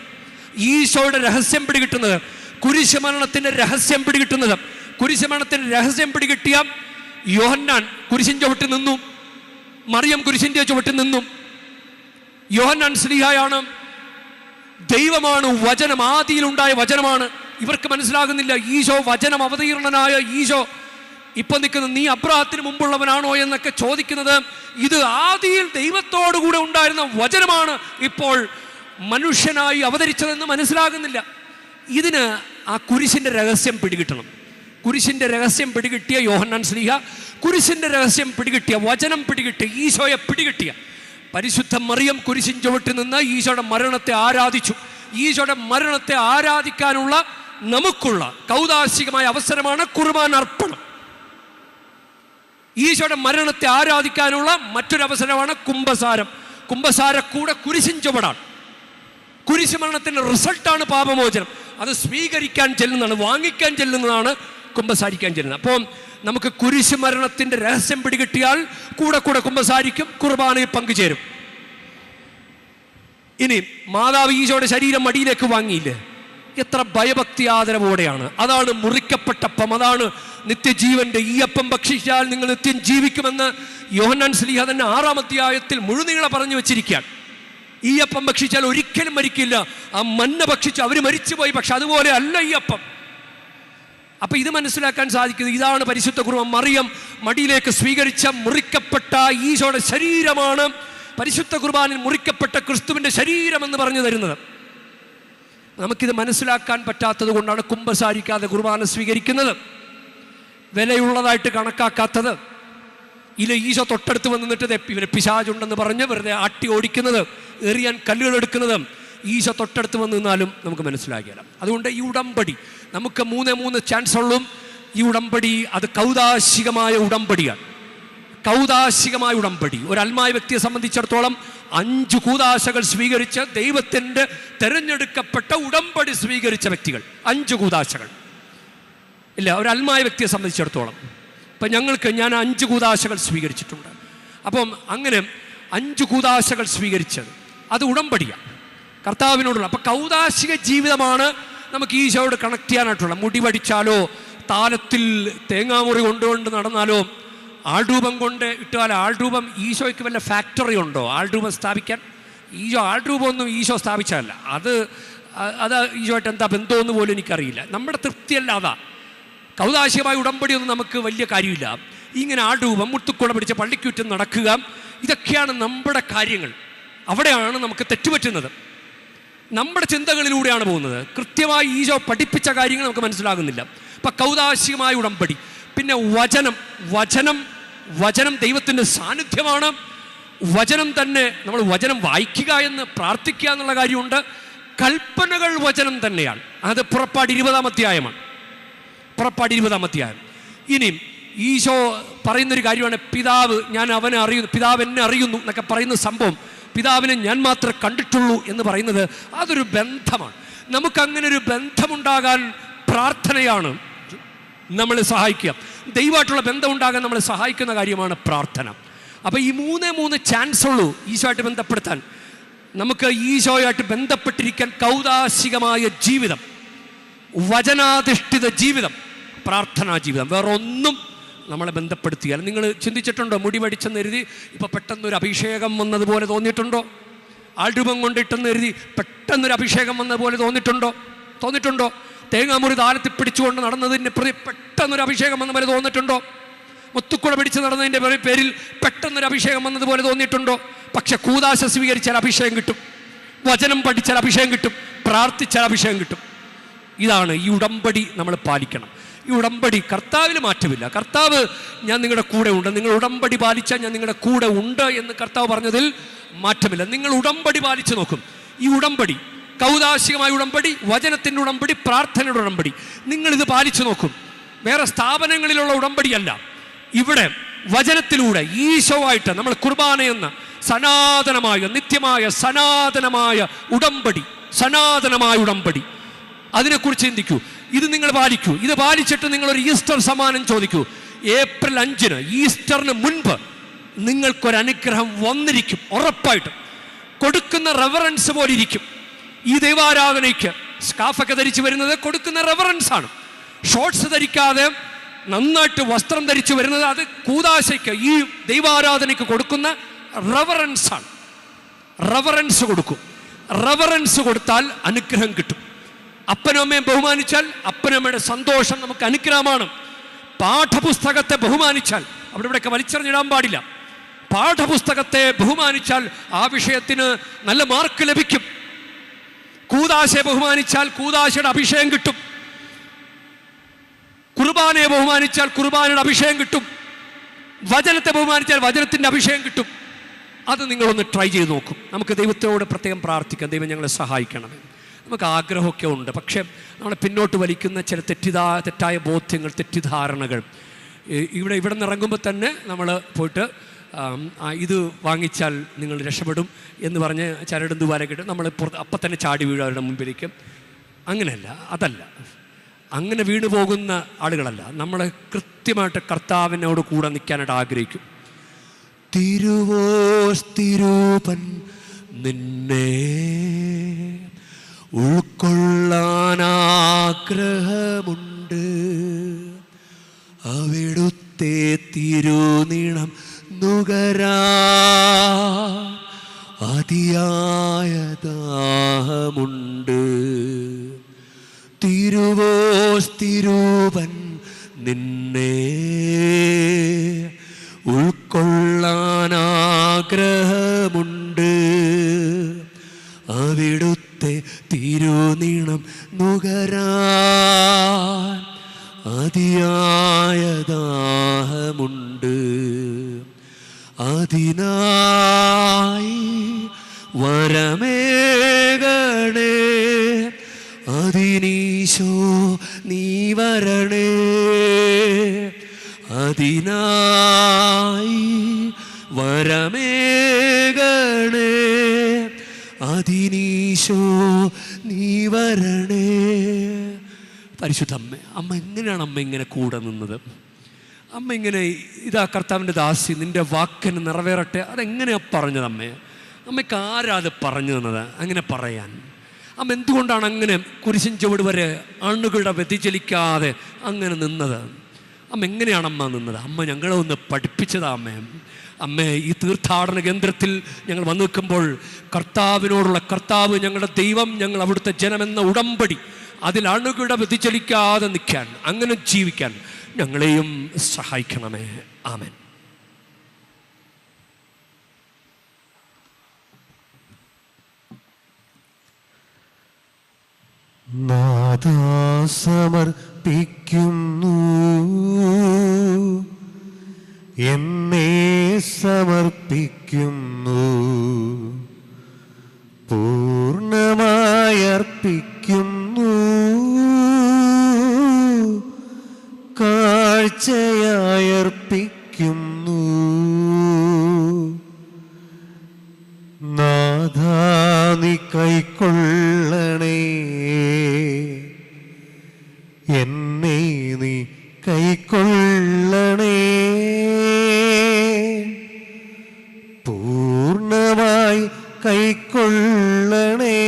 ഈശോയുടെ രഹസ്യം പിടികിട്ടുന്നത്, കുരിശുമരണത്തിൻ്റെ രഹസ്യം പിടികിട്ടുന്നത്. കുരിശുമരണത്തിൻ്റെ രഹസ്യം പിടികിട്ടിയ യോഹന്നാൻ കുരിശിൻ ചുവട്ടിൽ നിന്നു, മറിയം കുരിശിൻ്റെ ചുവട്ടിൽ നിന്നും. യോഹന്നാൻ ശ്ലീഹായാണ്, ദൈവമാണ് വചനം, ആദിയിലുണ്ടായ വചനമാണ്. ഇവർക്ക് മനസ്സിലാകുന്നില്ല, ഈശോ വചനം അവതീർണനായ ഈശോ ഇപ്പൊ നിൽക്കുന്ന നീ അബ്രഹാത്തിന് മുമ്പുള്ളവനാണോ എന്നൊക്കെ ചോദിക്കുന്നത്. ഇത് ആദിയിൽ ദൈവത്തോടുകൂടെ ഉണ്ടായിരുന്ന വചനമാണ് ഇപ്പോൾ മനുഷ്യനായി അവതരിച്ചതെന്ന് മനസ്സിലാകുന്നില്ല. ഇതിന് ആ കുരിശിൻ്റെ രഹസ്യം പിടികിട്ടണം. കുരിശിൻ്റെ രഹസ്യം പിടികിട്ടിയ യോഹന്നാൻ ശ്ലീഹ, കുരിശിൻ്റെ രഹസ്യം പിടികിട്ടിയ, വചനം പിടികിട്ടിയ, ഈശോയെ പിടികിട്ടിയ പരിശുദ്ധ മറിയം കുരിശിൻ ചുവട്ടിൽ നിന്ന് ഈശോയുടെ മരണത്തെ ആരാധിച്ചു. ഈശോയുടെ മരണത്തെ ആരാധിക്കാനുള്ള നമുക്കുള്ള കൗദാശികമായ അവസരമാണ് കുർബാന അർപ്പണം. ഈശോയുടെ മരണത്തെ ആരാധിക്കാനുള്ള മറ്റൊരവസരമാണ് കുംഭസാരം. കുംഭസാരക്കൂടെ കുരിശിൻ ചുവടാണ്. കുരിശ് മരണത്തിൻ്റെ റിസൾട്ടാണ് പാപമോചനം. അത് സ്വീകരിക്കാൻ ചെല്ലുന്നതാണ്, വാങ്ങിക്കാൻ ചെല്ലുന്നതാണ് കുംഭസാരിക്കാൻ ചെല്ലുന്നത്. അപ്പോൾ നമുക്ക് കുരിശ് മരണത്തിൻ്റെ രഹസ്യം പിടികിട്ടിയാൽ കൂടെ കുംഭസാരിക്കും, കുർബാനയിൽ പങ്കുചേരും. ഇനി മാതാവ് ഈശോയുടെ ശരീരം മടിയിലേക്ക് വാങ്ങിയില്ലേ, എത്ര ഭയഭക്തി ആദരവോടെയാണ്. അതാണ് മുറിക്കപ്പെട്ടപ്പം, അതാണ് നിത്യജീവന്റെ. ഈ അപ്പം ഭക്ഷിച്ചാൽ നിങ്ങൾ നിത്യം ജീവിക്കുമെന്ന് യോഹന്നാൻ ശ്ലീഹ തന്നെ 6-ാം അധ്യായത്തിൽ മുഴുനീള പറഞ്ഞു വെച്ചിരിക്കുകയാണ്. ഈ അപ്പം ഭക്ഷിച്ചാൽ ഒരിക്കലും മരിക്കില്ല. ആ മന്ന ഭക്ഷിച്ച് അവർ മരിച്ചുപോയി, പക്ഷെ അതുപോലെ അല്ല ഈ അപ്പം. അപ്പൊ ഇത് മനസ്സിലാക്കാൻ സാധിക്കുന്നത് ഇതാണ് പരിശുദ്ധ കുർബാന. മറിയം മടിയിലേക്ക് സ്വീകരിച്ച മുറിക്കപ്പെട്ട ഈശോയുടെ ശരീരമാണ് പരിശുദ്ധ കുർബാനിൽ മുറിക്കപ്പെട്ട ക്രിസ്തുവിന്റെ ശരീരം എന്ന് പറഞ്ഞു തരുന്നത്. നമുക്കിത് മനസ്സിലാക്കാൻ പറ്റാത്തത് കൊണ്ടാണ് കുമ്പസാരിക്കാതെ കുർബാന സ്വീകരിക്കുന്നത്, വിലയുള്ളതായിട്ട് കണക്കാക്കാത്തത്. ഇല്ല, ഈശോ തൊട്ടടുത്ത് വന്നിട്ട് ഇവന് പിശാചുണ്ടെന്ന് പറഞ്ഞ് വെറുതെ ആട്ടി ഓടിക്കുന്നത്, എറിയാൻ കല്ലുകൾ എടുക്കുന്നത് ഈശോ തൊട്ടടുത്ത് വന്ന് നിന്നാലും നമുക്ക് മനസ്സിലാക്കിയാലും. അതുകൊണ്ട് ഈ ഉടമ്പടി നമുക്ക് 3 ചാൻസ് ഉള്ളൂ. ഈ ഉടമ്പടി അത് കൗദാശികമായ ഉടമ്പടിയാണ്. കൗദാശികമായ ഉടമ്പടി ഒരു അൽമായ വ്യക്തിയെ സംബന്ധിച്ചിടത്തോളം 5 കൂദാശകൾ സ്വീകരിച്ച് ദൈവത്തിൻ്റെ തിരഞ്ഞെടുക്കപ്പെട്ട ഉടമ്പടി സ്വീകരിച്ച വ്യക്തികൾ. 5 കൂദാശകൾ ഇല്ല ഒരു അൽമായ വ്യക്തിയെ സംബന്ധിച്ചിടത്തോളം. ഇപ്പം ഞാൻ 5 കൂദാശകൾ സ്വീകരിച്ചിട്ടുണ്ട്. അപ്പം അങ്ങനെ 5 കൂദാശകൾ സ്വീകരിച്ചത് അത് ഉടമ്പടിയാണ് കർത്താവിനോടുള്ള. അപ്പം കൗദാശിക ജീവിതമാണ് നമുക്ക് ഈശോയോട് കണക്ട് ചെയ്യാനായിട്ടുള്ള. മുടി വടിച്ചാലോ താലത്തിൽ തേങ്ങാമുറി കൊണ്ടുകൊണ്ട് നടന്നാലോ ആൾരൂപം കൊണ്ട് ഇട്ടാൽ ആൾരൂപം ഈശോയ്ക്ക് വല്ല ഫാക്ടറി ഉണ്ടോ ആൾരൂപം സ്ഥാപിക്കാൻ? ആൾരൂപമൊന്നും ഈശോ സ്ഥാപിച്ചതല്ല. അത് ഈശോയായിട്ട് എന്താ ബന്ധമെന്ന് പോലും എനിക്കറിയില്ല. നമ്മുടെ തൃപ്തിയല്ല അതാ. കൗദാശികമായ ഉടമ്പടിയൊന്നും നമുക്ക് വലിയ കാര്യമില്ല. ഇങ്ങനെ ആൾരൂപം മുത്തുക്കുട പിടിച്ച് പള്ളിക്കുറ്റും നടക്കുക, ഇതൊക്കെയാണ് നമ്മുടെ കാര്യങ്ങൾ. അവിടെയാണ് നമുക്ക് തെറ്റുപറ്റുന്നത്. നമ്മുടെ ചിന്തകളിലൂടെയാണ് പോകുന്നത്. കൃത്യമായി ഈശോ പഠിപ്പിച്ച കാര്യങ്ങൾ നമുക്ക് മനസ്സിലാകുന്നില്ല. അപ്പം കൗദാശികമായ ഉടമ്പടി. പിന്നെ വചനം ദൈവത്തിൻ്റെ സാന്നിധ്യമാണ്. വചനം തന്നെ നമ്മൾ വചനം വായിക്കുക എന്ന് പ്രാർത്ഥിക്കുക എന്നുള്ള കാര്യമുണ്ട്. കൽപ്പനകൾ വചനം തന്നെയാണ്. അത് പുറപ്പാട് 20-ാം അധ്യായമാണ്. പുറപ്പാട് 20-ാം അധ്യായം. ഇനിയും ഈശോ പറയുന്നൊരു കാര്യമാണ് പിതാവ് എന്നെ അറിയുന്നു എന്നൊക്കെ പറയുന്ന സംഭവം. പിതാവിനെ ഞാൻ മാത്രമേ കണ്ടിട്ടുള്ളൂ എന്ന് പറയുന്നത് അതൊരു ബന്ധമാണ്. നമുക്കങ്ങനെ ഒരു ബന്ധമുണ്ടാകാൻ പ്രാർത്ഥനയാണ് നമ്മളെ സഹായിക്കുക. ദൈവമായിട്ടുള്ള ബന്ധം ഉണ്ടാകാൻ നമ്മളെ സഹായിക്കുന്ന കാര്യമാണ് പ്രാർത്ഥന. അപ്പോൾ ഈ 3 ചാൻസ് ഉള്ളൂ ഈശോയായിട്ട് ബന്ധപ്പെടുത്താൻ. നമുക്ക് ഈശോയായിട്ട് ബന്ധപ്പെട്ടിരിക്കാൻ കൗദാശികമായ ജീവിതം, വചനാധിഷ്ഠിത ജീവിതം, പ്രാർത്ഥനാ ജീവിതം, വേറൊന്നും നമ്മളെ ബന്ധപ്പെടുത്തിയാൽ. നിങ്ങൾ ചിന്തിച്ചിട്ടുണ്ടോ മുടി വടിച്ചെന്ന് എഴുതി ഇപ്പോൾ പെട്ടെന്നൊരു അഭിഷേകം വന്നതുപോലെ തോന്നിയിട്ടുണ്ടോ? ആൾരൂപം കൊണ്ടിട്ടെന്ന് എഴുതി പെട്ടെന്നൊരു അഭിഷേകം വന്നതുപോലെ തോന്നിയിട്ടുണ്ടോ? തേങ്ങാമുറി താലത്തിൽ പിടിച്ചുകൊണ്ട് നടന്നതിൻ്റെ പ്രതി പെട്ടെന്നൊരു അഭിഷേകം വന്ന പോലെ തോന്നിയിട്ടുണ്ടോ? മുത്തുക്കുട പിടിച്ച് നടന്നതിൻ്റെ പേരിൽ പെട്ടെന്നൊരു അഭിഷേകം വന്നതുപോലെ തോന്നിയിട്ടുണ്ടോ? പക്ഷെ കൂദാശ സ്വീകരിച്ചാൽ അഭിഷേകം കിട്ടും, വചനം പഠിച്ചാൽ അഭിഷേകം കിട്ടും, പ്രാർത്ഥിച്ചാൽ അഭിഷേകം കിട്ടും. ഇതാണ് ഈ ഉടമ്പടി നമ്മൾ പാലിക്കണം. ഈ ഉടമ്പടി കർത്താവിൽ മാറ്റമില്ല. കർത്താവ് ഞാൻ നിങ്ങളുടെ കൂടെ ഉണ്ട്, നിങ്ങൾ ഉടമ്പടി പാലിച്ചാൽ ഞാൻ നിങ്ങളുടെ കൂടെ ഉണ്ട് എന്ന് കർത്താവ് പറഞ്ഞതിൽ മാറ്റമില്ല. നിങ്ങൾ ഉടമ്പടി പാലിച്ചു നോക്കും. ഈ ഉടമ്പടി കൗദാശികമായ ഉടമ്പടി, വചനത്തിൻ്റെ ഉടമ്പടി, പ്രാർത്ഥനയുടെ ഉടമ്പടി, നിങ്ങളിത് പാലിച്ചു നോക്കും. വേറെ സ്ഥാപനങ്ങളിലുള്ള ഉടമ്പടിയല്ല. ഇവിടെ വചനത്തിലൂടെ ഈശോവായിട്ട് നമ്മൾ കുർബാന എന്ന സനാതനമായ നിത്യമായ സനാതനമായ ഉടമ്പടി അതിനെക്കുറിച്ച് ചിന്തിക്കൂ. ഇത് നിങ്ങൾ പാലിക്കൂ. ഇത് പാലിച്ചിട്ട് നിങ്ങളൊരു ഈസ്റ്റർ സമ്മാനം ചോദിക്കൂ. ഏപ്രിൽ 5-ന് ഈസ്റ്ററിന് മുൻപ് നിങ്ങൾക്കൊരനുഗ്രഹം വന്നിരിക്കും. ഉറപ്പായിട്ടും കൊടുക്കുന്ന റെവറൻസ് പോലെ ഇരിക്കും. ഈ ദൈവാരാധനയ്ക്ക് സ്കാഫൊക്കെ ധരിച്ചു വരുന്നത് കൊടുക്കുന്ന റെവറൻസ് ആണ്. ഷോർട്സ് ധരിക്കാതെ നന്നായിട്ട് വസ്ത്രം ധരിച്ചു വരുന്നത് അത് കൂദാശയ്ക്ക് ഈ ദൈവാരാധനയ്ക്ക് കൊടുക്കുന്ന റെവറൻസ് ആണ്. റെവറൻസ് കൊടുക്കും. റെവറൻസ് കൊടുത്താൽ അനുഗ്രഹം കിട്ടും. അപ്പനും അമ്മയെ ബഹുമാനിച്ചാൽ അപ്പനമ്മയുടെ സന്തോഷം നമുക്ക് അനുഗ്രഹമാണ്. പാഠപുസ്തകത്തെ ബഹുമാനിച്ചാൽ ഇവിടെയൊക്കെ വലിച്ചെറിഞ്ഞിടാൻ പാടില്ല. പാഠപുസ്തകത്തെ ബഹുമാനിച്ചാൽ ആ വിഷയത്തിന് നല്ല മാർക്ക് ലഭിക്കും. കൂദാശയെ ബഹുമാനിച്ചാൽ കൂദാശയുടെ അഭിഷേകം കിട്ടും. കുർബാനയെ ബഹുമാനിച്ചാൽ കുർബാനയുടെ അഭിഷേകം കിട്ടും. വചനത്തെ ബഹുമാനിച്ചാൽ വചനത്തിൻ്റെ അഭിഷേകം കിട്ടും. അത് നിങ്ങളൊന്ന് ട്രൈ ചെയ്ത് നോക്കും. നമുക്ക് ദൈവത്തോട് പ്രത്യേകം പ്രാർത്ഥിക്കാം, ദൈവം ഞങ്ങളെ സഹായിക്കണമേ. നമുക്ക് ആഗ്രഹമൊക്കെ ഉണ്ട്, പക്ഷേ നമ്മളെ പിന്നോട്ട് വലിക്കുന്ന ചില തെറ്റായ ബോധ്യങ്ങൾ, തെറ്റിദ്ധാരണകൾ. ഇവിടെ നിന്ന് ഇറങ്ങുമ്പോൾ തന്നെ നമ്മൾ പോയിട്ട് ഇത് വാങ്ങിച്ചാൽ നിങ്ങൾ രക്ഷപ്പെടും എന്ന് പറഞ്ഞ് ചരടും ദുവാരൊക്കെ ഇട്ട് നമ്മൾ അപ്പം തന്നെ ചാടി വീഴും അവരുടെ മുമ്പിലേക്ക്. അങ്ങനെയല്ല, അതല്ല. അങ്ങനെ വീണു പോകുന്ന ആളുകളല്ല. നമ്മളെ കൃത്യമായിട്ട് കർത്താവിനോട് കൂടെ നിൽക്കാനായിട്ട് ആഗ്രഹിക്കും. തിരുവോസ്തിരൂപൻ നിന്നെ ഉൾക്കൊള്ളാൻ ആഗ്രഹമുണ്ട്. അവിടുത്തെ തിരുനീണം നുകരാൻ അതിയായ ദാഹമുണ്ട്. തിരുവോസ്തിരൂപൻ നിന്നെ ഉൾക്കൊള്ളാൻ ആഗ്രഹമുണ്ട്. അവിടുത്തെ തിരുനീണം നുകരാൻ അതിയായ ദാഹമുണ്ട്. അതിനായി വരമേകണേ, അതിനീശോ നീ വരണേ. അതിനായി വരമേകണേ, അതിനീശോ നീ വരണേ. പരിശുദ്ധ അമ്മ, അമ്മ എങ്ങനെയാണ് അമ്മ ഇങ്ങനെ കൂടെ നിന്നത്? അമ്മ ഇങ്ങനെ ഇതാ കർത്താവിൻ്റെ ദാസി നിൻ്റെ വാക്കിന് നിറവേറട്ടെ, അതെങ്ങനെയാണ് പറഞ്ഞത്? അമ്മയ്ക്ക് ആരാ അത് പറഞ്ഞു തന്നത് അങ്ങനെ പറയാൻ? അമ്മ എന്തുകൊണ്ടാണ് അങ്ങനെ കുരിശിൻ ചുവട് വരെ അണുകളുടെ വ്യതിചലിക്കാതെ അങ്ങനെ നിന്നത്? അമ്മ എങ്ങനെയാണ് അമ്മ നിന്നത്? അമ്മ ഞങ്ങളെ ഒന്ന് പഠിപ്പിച്ചതാ അമ്മേ. ഈ തീർത്ഥാടന കേന്ദ്രത്തിൽ ഞങ്ങൾ വന്നു നിൽക്കുമ്പോൾ കർത്താവ് ഞങ്ങളുടെ ദൈവം, ഞങ്ങൾ അവിടുത്തെ ജനമെന്ന ഉടമ്പടി, അതിൽ അണുകളുടെ വ്യതിചലിക്കാതെ നിൽക്കാൻ, അങ്ങനെ ജീവിക്കാൻ ഞങ്ങളെയും സഹായിക്കണമേ. ആമേൻ. നാഥാ സമർപ്പിക്കുന്നു, എന്നെ സമർപ്പിക്കുന്നു, പൂർണ്ണമായി അർപ്പിക്കുന്നു, കാഴ്ചയായി അർപ്പിക്കുന്നു. നാഥാ നീ കൈക്കൊള്ളണേ, എന്നെ നീ കൈക്കൊള്ളണേ, പൂർണ്ണമായി കൈക്കൊള്ളണേ,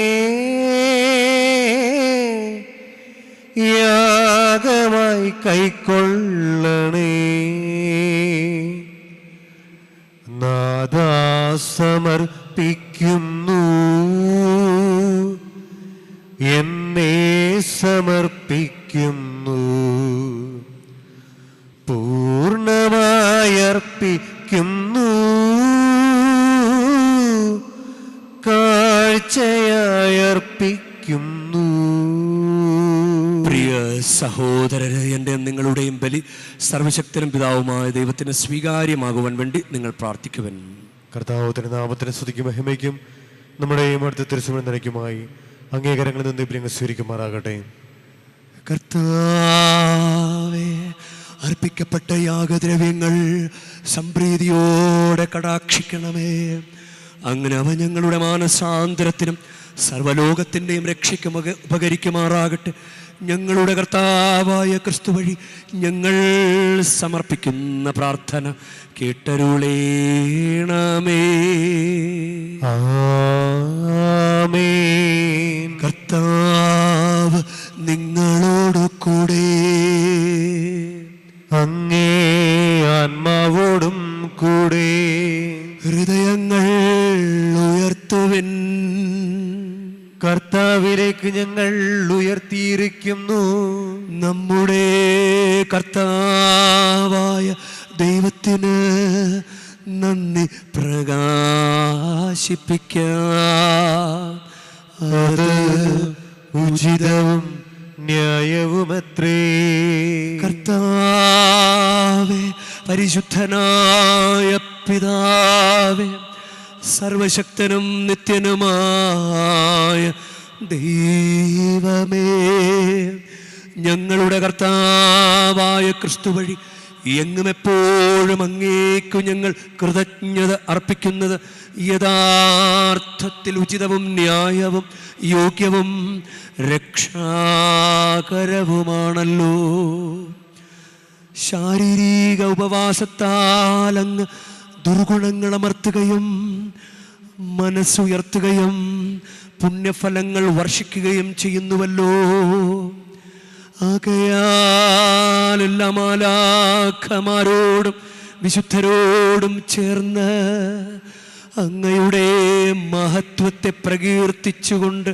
യാഗമായി കൈക്കൊള്ളണേ. നാഥാ സമർപ്പിക്കുന്നു, എന്നെ സമർപ്പിക്കുന്നു, പൂർണ്ണമായി അർപ്പിക്കുന്നു, കാഴ്ചയായി അർപ്പിക്കുന്നു. പ്രിയ സഹോദരരെ, എൻ്റെ നിങ്ങളുടെയും ബലി സർവശക്തനും പിതാവുമായ ദൈവത്തിന് സ്വീകാര്യമാകുവാൻ വേണ്ടി നിങ്ങൾ പ്രാർത്ഥിക്കുവൻ. കർത്താവിന്റെ നാമത്തിന് സ്തുതിക്കും മഹിമയ്ക്കും നമ്മുടെയും അടുത്ത തിരുസഭയുടെ നിലയ്ക്കുമായി അംഗീകാരങ്ങളിൽ നിന്ന് ഇവരെ സ്വീകരിക്കുമാറാകട്ടെ. കർത്താവേ, അർപ്പിക്കപ്പെട്ട യാഗദ്രവ്യങ്ങൾ സംപ്രീതിയോടെ കടാക്ഷിക്കണമേ. അങ്ങനെ അവ ഞങ്ങളുടെ മാനസാന്തരത്തിനും സർവലോകത്തിൻ്റെയും രക്ഷയ്ക്കും ഉപകരിക്കുമാറാകട്ടെ. ഞങ്ങളുടെ കർത്താവായ ക്രിസ്തു വഴി ഞങ്ങൾ സമർപ്പിക്കുന്ന പ്രാർത്ഥന കേട്ടരുളേണമേ. ആമേൻ. കർത്താവ് നിങ്ങളോട് കൂടെ, അങ്ങേ ആത്മാവോടും കൂടെ. ഹൃദയങ്ങൾ ഉയർത്തുവിൻ. കർത്താവിലേക്ക് ഞങ്ങൾ ഉയർത്തിയിരിക്കുന്നു. നമ്മുടെ കർത്താവായ ദൈവത്തിന് നന്ദി പ്രകാശിപ്പിക്കാം. അത് ഉചിതവും ന്യായവുമത്രേ. കർത്താവേ, പരിശുദ്ധനായ പിതാവേ, സർവശക്തനും നിത്യനുമായ ദൈവമേ, ഞങ്ങളുടെ കർത്താവായ ക്രിസ്തു വഴി എങ്ങും എപ്പോഴും അങ്ങേക്കു ഞങ്ങൾ കൃതജ്ഞത അർപ്പിക്കുന്നത് യഥാർത്ഥത്തിൽ ഉചിതവും ന്യായവും യോഗ്യവും രക്ഷാകരവുമാണല്ലോ. ശാരീരിക ഉപവാസത്താൽ അങ്ങ് ദുർഗുണങ്ങൾ അമർത്തുകയും മനസ്സുയർത്തുകയും പുണ്യഫലങ്ങൾ വർഷിക്കുകയും ചെയ്യുന്നുവല്ലോ. ആകയാൽ എല്ലാ മാലാഖമാരോടും വിശുദ്ധരോടും ചേർന്ന് അങ്ങയുടെ മഹത്വത്തെ പ്രകീർത്തിച്ചുകൊണ്ട്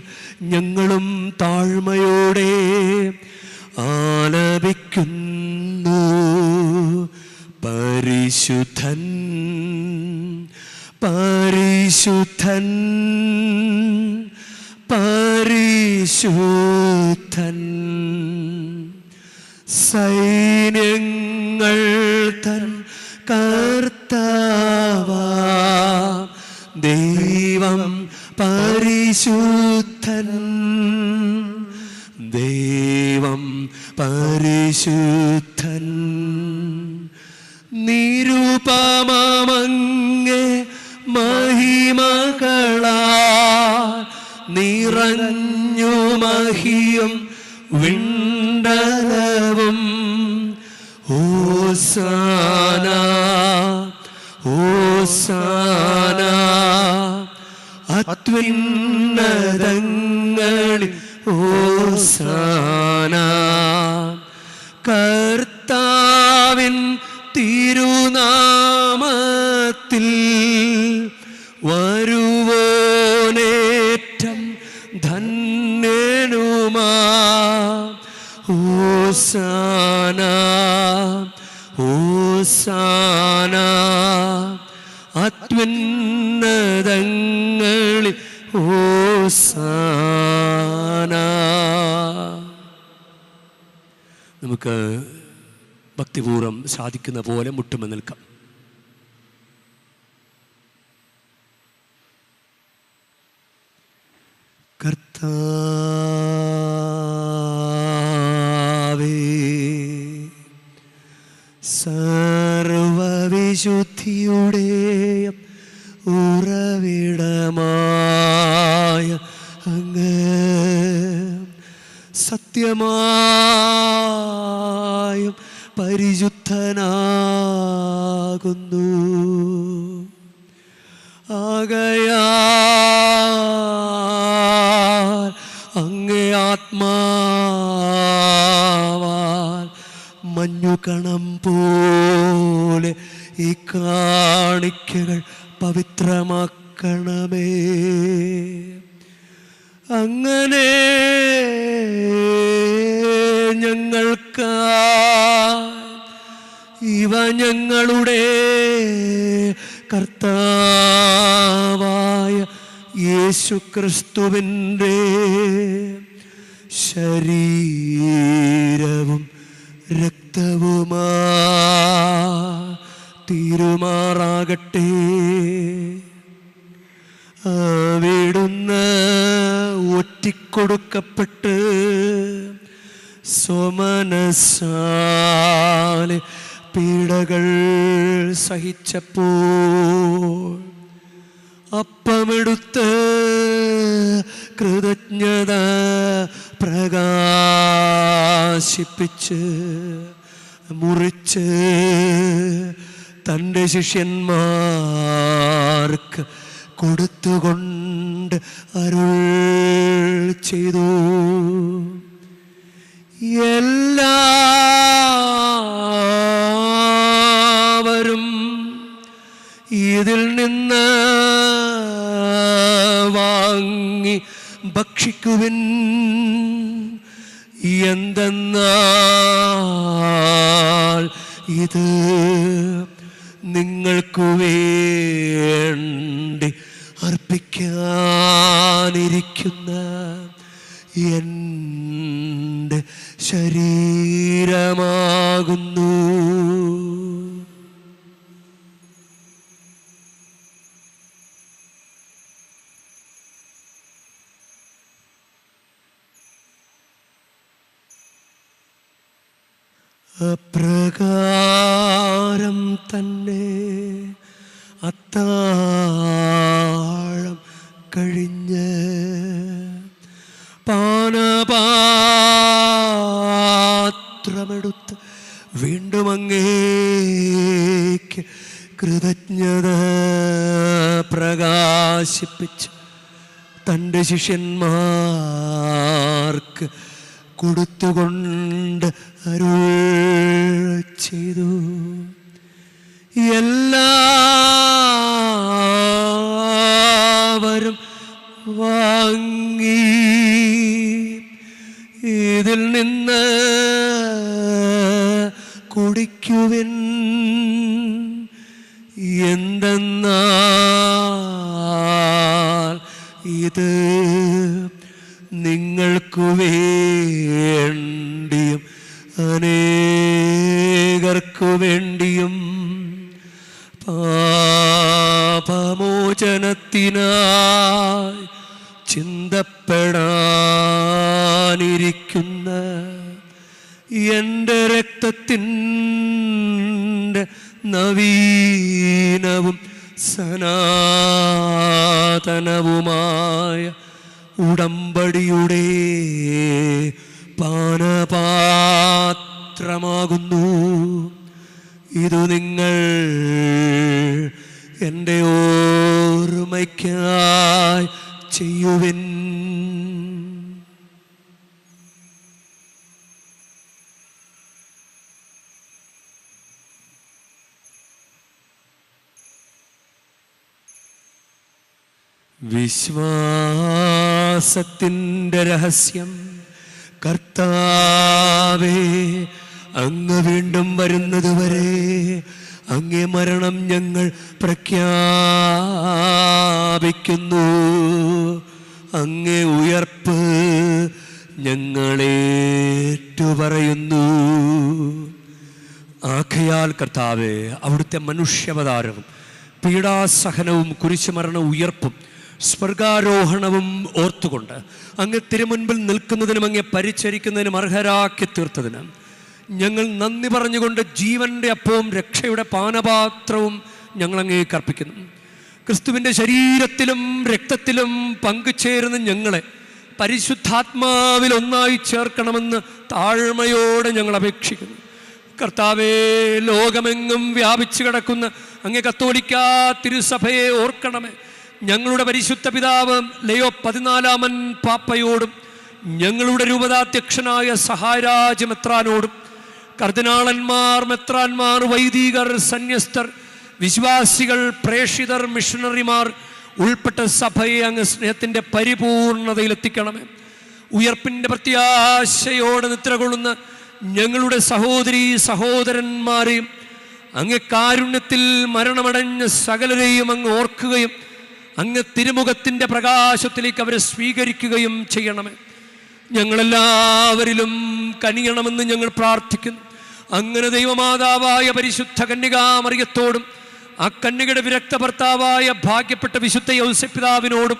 ഞങ്ങളും താഴ്മയോടെ ആലപിക്കുന്നു. പരിശുദ്ധൻ പരിശുദ്ധൻ പരിശുദ്ധൻ, സൈന്യങ്ങൾ തൻ കർത്താവാം ദൈവം പരിശുദ്ധൻ. ദൈവം പരിശുദ്ധൻ. നിരുപമങ്ങേ മഹിമകളാൽ നിറഞ്ഞു മഹിയും വിണ്ടലവും. ഹോസാന ഹോസാന അത്യുന്നതങ്ങളിൽ ഹോസാന. കർത്താവിൻ തിരുനാമത്തിൽ വരുവോനേറ്റം ധന്യനുമാ. ഹോസാന ഹോസാന അത്യുന്നതങ്ങളിൽ ഹോസാന. നമുക്ക് ഭക്തിപൂർവ്വം സാധിക്കുന്ന പോലെ മുട്ടുമ നിൽക്കാം. കർത്താവേ, സർവവിശുദ്ധിയുടെയും ഉറവിടമായ അങ്ങ് സത്യമായും പരിശുദ്ധനാകുന്നു. ആകയാൽ അങ്ങേ ആത്മാവാൽ മഞ്ഞുകണം പോലെ ഈ കാണിക്കകൾ പവിത്രമാക്കണമേ. അങ്ങനെ ഞങ്ങൾക്കായി ഇവ ഞങ്ങളുടെ കർത്താവായ യേശുക്രിസ്തുവിൻ്റെ ശരീരവും രക്തവുമാ തീരുമാറാകട്ടെ. അവിടുന്ന് ഒറ്റിക്കൊടുക്കപ്പെട്ട് സ്വമനസാലെ പീഡകൾ സഹിച്ചപ്പോൾ അപ്പമെടുത്ത് കൃതജ്ഞത പ്രകാശിപ്പിച്ച് മുറിച്ച് തൻ്റെ ശിഷ്യന്മാർക്ക് കൊടുത്തുകൊണ്ട് അരുൾ ചെയ്തു. എല്ലാവരും ഇതിൽ നിന്ന് വാങ്ങി ഭക്ഷിക്കുവിൻ. എന്തെന്നാൽ ഇത് നിങ്ങൾക്കു വേണ്ടി അർപ്പിക്കാനിരിക്കുന്ന എൻ്റെ ശരീരമാകുന്നു. അപ്രകാരം തന്നെ അത്താഴം കഴിഞ്ഞ് പാനപാത്രമെടുത്ത് വീണ്ടും അങ്ങേക്ക് കൃതജ്ഞത പ്രകാശിപ്പിച്ച് തൻ്റെ ശിഷ്യന്മാർക്ക് കൊടുത്തുകൊണ്ട് അരുൾ ചെയ്തു. എല്ലാവരും വാങ്ങി ഇതിൽ നിന്ന് കുടിക്കുവിൻ. എന്തെന്നാൽ ഇത് നിങ്ങൾക്കു വേണ്ടിയും അനേകർക്കു വേണ്ടിയും പാപമോചനത്തിനായി ചിന്തപ്പെടാനിരിക്കുന്ന എൻ്റെ രക്തത്തിൻ്റെ നവീനവും സനാതനവുമായ ഉടമ്പടിയുടെ പാനപാത്രമാകുന്നു. ഇതു നിങ്ങൾ എൻ്റെ ഓർമ്മയ്ക്കായി ചെയ്യുവിൻ. വിശ്വാസത്തിൻ്റെ രഹസ്യം. കർത്താവേ, അങ്ങ് വീണ്ടും വരുന്നതുവരെ അങ്ങേ മരണം ഞങ്ങൾ പ്രഖ്യാപിക്കുന്നു. അങ്ങേ ഉയർപ്പ് ഞങ്ങളേറ്റുപറയുന്നു. ആഖയാൽ കർത്താവേ, അവിടുത്തെ മനുഷ്യാവതാരവും പീഡാസഹനവും കുരിശുമരണവും ഉയർപ്പും സ്വർഗാരോഹണവും ഓർത്തുകൊണ്ട് അങ്ങ് തിരുമുൻപിൽ നിൽക്കുന്നതിനും അങ്ങേ പരിചരിക്കുന്നതിനും അർഹരാക്കി തീർത്തതിന് ഞങ്ങൾ നന്ദി പറഞ്ഞുകൊണ്ട് ജീവൻ്റെ അപ്പവും രക്ഷയുടെ പാനപാത്രവും ഞങ്ങൾ അങ്ങേക്ക് അർപ്പിക്കുന്നു. ക്രിസ്തുവിൻ്റെ ശരീരത്തിലും രക്തത്തിലും പങ്കുചേരുന്ന ഞങ്ങളെ പരിശുദ്ധാത്മാവിൽ ഒന്നായി ചേർക്കണമെന്ന് താഴ്മയോടെ ഞങ്ങൾ അപേക്ഷിക്കുന്നു. കർത്താവേ, ലോകമെങ്ങും വ്യാപിച്ചു കിടക്കുന്ന അങ്ങേ കത്തോലിക്കാ തിരുസഭയെ ഓർക്കണമേ. ഞങ്ങളുടെ പരിശുദ്ധ പിതാവ് ലയോ 14 പാപ്പയോടും ഞങ്ങളുടെ രൂപതാധ്യക്ഷനായ സഹായരാജ് മെത്രാനോടും കർദിനാളന്മാർ, മെത്രാന്മാർ, വൈദികർ, സന്യസ്തർ, വിശ്വാസികൾ, പ്രേക്ഷിതർ, മിഷണറിമാർ ഉൾപ്പെട്ട സഭയെ അങ്ങ് സ്നേഹത്തിൻ്റെ പരിപൂർണതയിലെത്തിക്കണമേ. ഉയർപ്പിൻ്റെ പ്രത്യാശയോടെ നിദ്രകൊള്ളുന്ന ഞങ്ങളുടെ സഹോദരീ സഹോദരന്മാരെയും അങ്ങ് കാരുണ്യത്തിൽ മരണമടഞ്ഞ സകലരെയും അങ്ങ് ഓർക്കുകയും അങ്ങ് തിരുമുഖത്തിൻ്റെ പ്രകാശത്തിലേക്ക് അവരെ സ്വീകരിക്കുകയും ചെയ്യണമേ. ഞങ്ങളെല്ലാവരിലും കനിയണമെന്ന് ഞങ്ങൾ പ്രാർത്ഥിക്കുന്നു. അങ്ങനെ ദൈവമാതാവായ പരിശുദ്ധ കന്യകാമറിയത്തോടും ആ കന്യകയുടെ വിരക്ത ഭർത്താവായ ഭാഗ്യപ്പെട്ട വിശുദ്ധ യൗസേപ്പിതാവിനോടും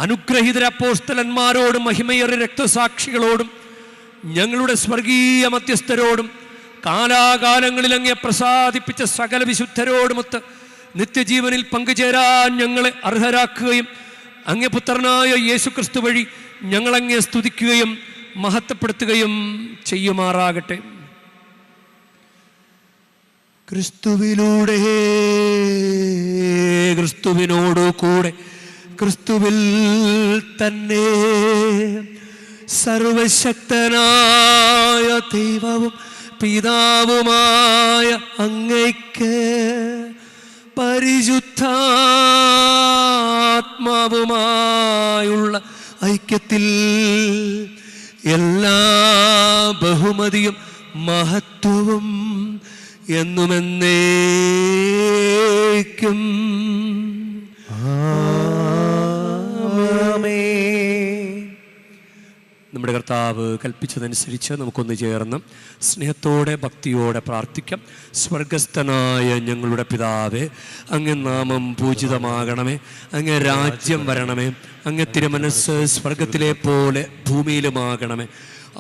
അനുഗ്രഹീതര അപ്പോസ്തലന്മാരോടും മഹിമയേറിയ രക്തസാക്ഷികളോടും ഞങ്ങളുടെ സ്വർഗീയ മധ്യസ്ഥരോടും കാലാകാലങ്ങളിൽ അങ്ങേ പ്രസാദിപ്പിച്ച സകല വിശുദ്ധരോടുമൊത്ത് നിത്യജീവനിൽ പങ്കുചേരാൻ ഞങ്ങളെ അർഹരാക്കുകയും അങ്ങേ പുത്രനായ യേശുക്രിസ്തു വഴി ഞങ്ങളങ്ങേ സ്തുതിക്കുകയും മഹത്വപ്പെടുത്തുകയും ചെയ്യുമാറാകട്ടെ. ക്രിസ്തുവിലൂടെ, ക്രിസ്തുവിനോടു കൂടെ, ക്രിസ്തുവിൽ തന്നെ സർവശക്തനായ ദൈവവും പിതാവുമായ അങ്ങയ്ക്ക് പരിശുദ്ധാത്മാവുമായുള്ള ഐക്യത്തിൽ എല്ലാ ബഹുമതിയും മഹത്വവും എന്നുമെന്നേക്കും നമ്മുടെ കർത്താവ് കൽപ്പിച്ചതനുസരിച്ച് നമുക്കൊന്ന് ചേർന്ന് സ്നേഹത്തോടെ ഭക്തിയോടെ പ്രാർത്ഥിക്കാം. സ്വർഗസ്ഥനായ ഞങ്ങളുടെ പിതാവേ, അങ്ങ് നാമം പൂജിതമാകണമേ, അങ്ങ് രാജ്യം വരണമേ, അങ്ങ് തിരുമനസ്സ് സ്വർഗത്തിലെ പോലെ ഭൂമിയിലുമാകണമേ.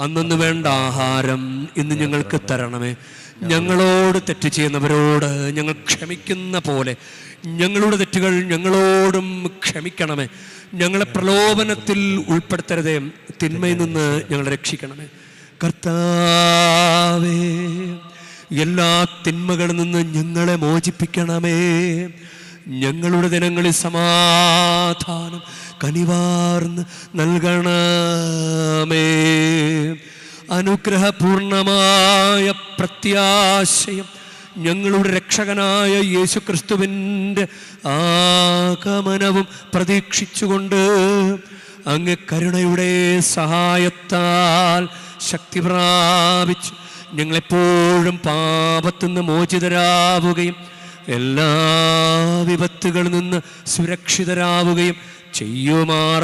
അന്നു വേണ്ട ആഹാരം ഇന്ന് ഞങ്ങൾക്ക് തരണമേ. ഞങ്ങളോട് തെറ്റ് ചെയ്യുന്നവരോട് ഞങ്ങൾ ക്ഷമിക്കുന്ന പോലെ ഞങ്ങളുടെ തെറ്റുകൾ ഞങ്ങളോടും ക്ഷമിക്കണമേ. ഞങ്ങളെ പ്രലോഭനത്തിൽ ഉൾപ്പെടുത്തരുതേ, തിന്മയിൽ നിന്ന് ഞങ്ങളെ രക്ഷിക്കണമേ. കർത്താവേ, എല്ലാ തിന്മകളിൽ നിന്ന് ഞങ്ങളെ മോചിപ്പിക്കണമേ. ഞങ്ങളുടെ ദിനങ്ങളിൽ സമാധാനം കനിവാർന്ന് നൽകണമേ. അനുഗ്രഹപൂർണമായ പ്രത്യാശയം ഞങ്ങളുടെ രക്ഷകനായ യേശുക്രിസ്തുവിൻ്റെ ആഗമനവും പ്രതീക്ഷിച്ചുകൊണ്ട് അങ്ങ് കരുണയുടെ സഹായത്താൽ ശക്തി പ്രാപിച്ച് ഞങ്ങളെപ്പോഴും പാപത്തുനിന്ന് മോചിതരാവുകയും എല്ലാ വിപത്തുകളിൽ നിന്ന് സുരക്ഷിതരാവുകയും ചെയ്യുമാറാകട്ടെ.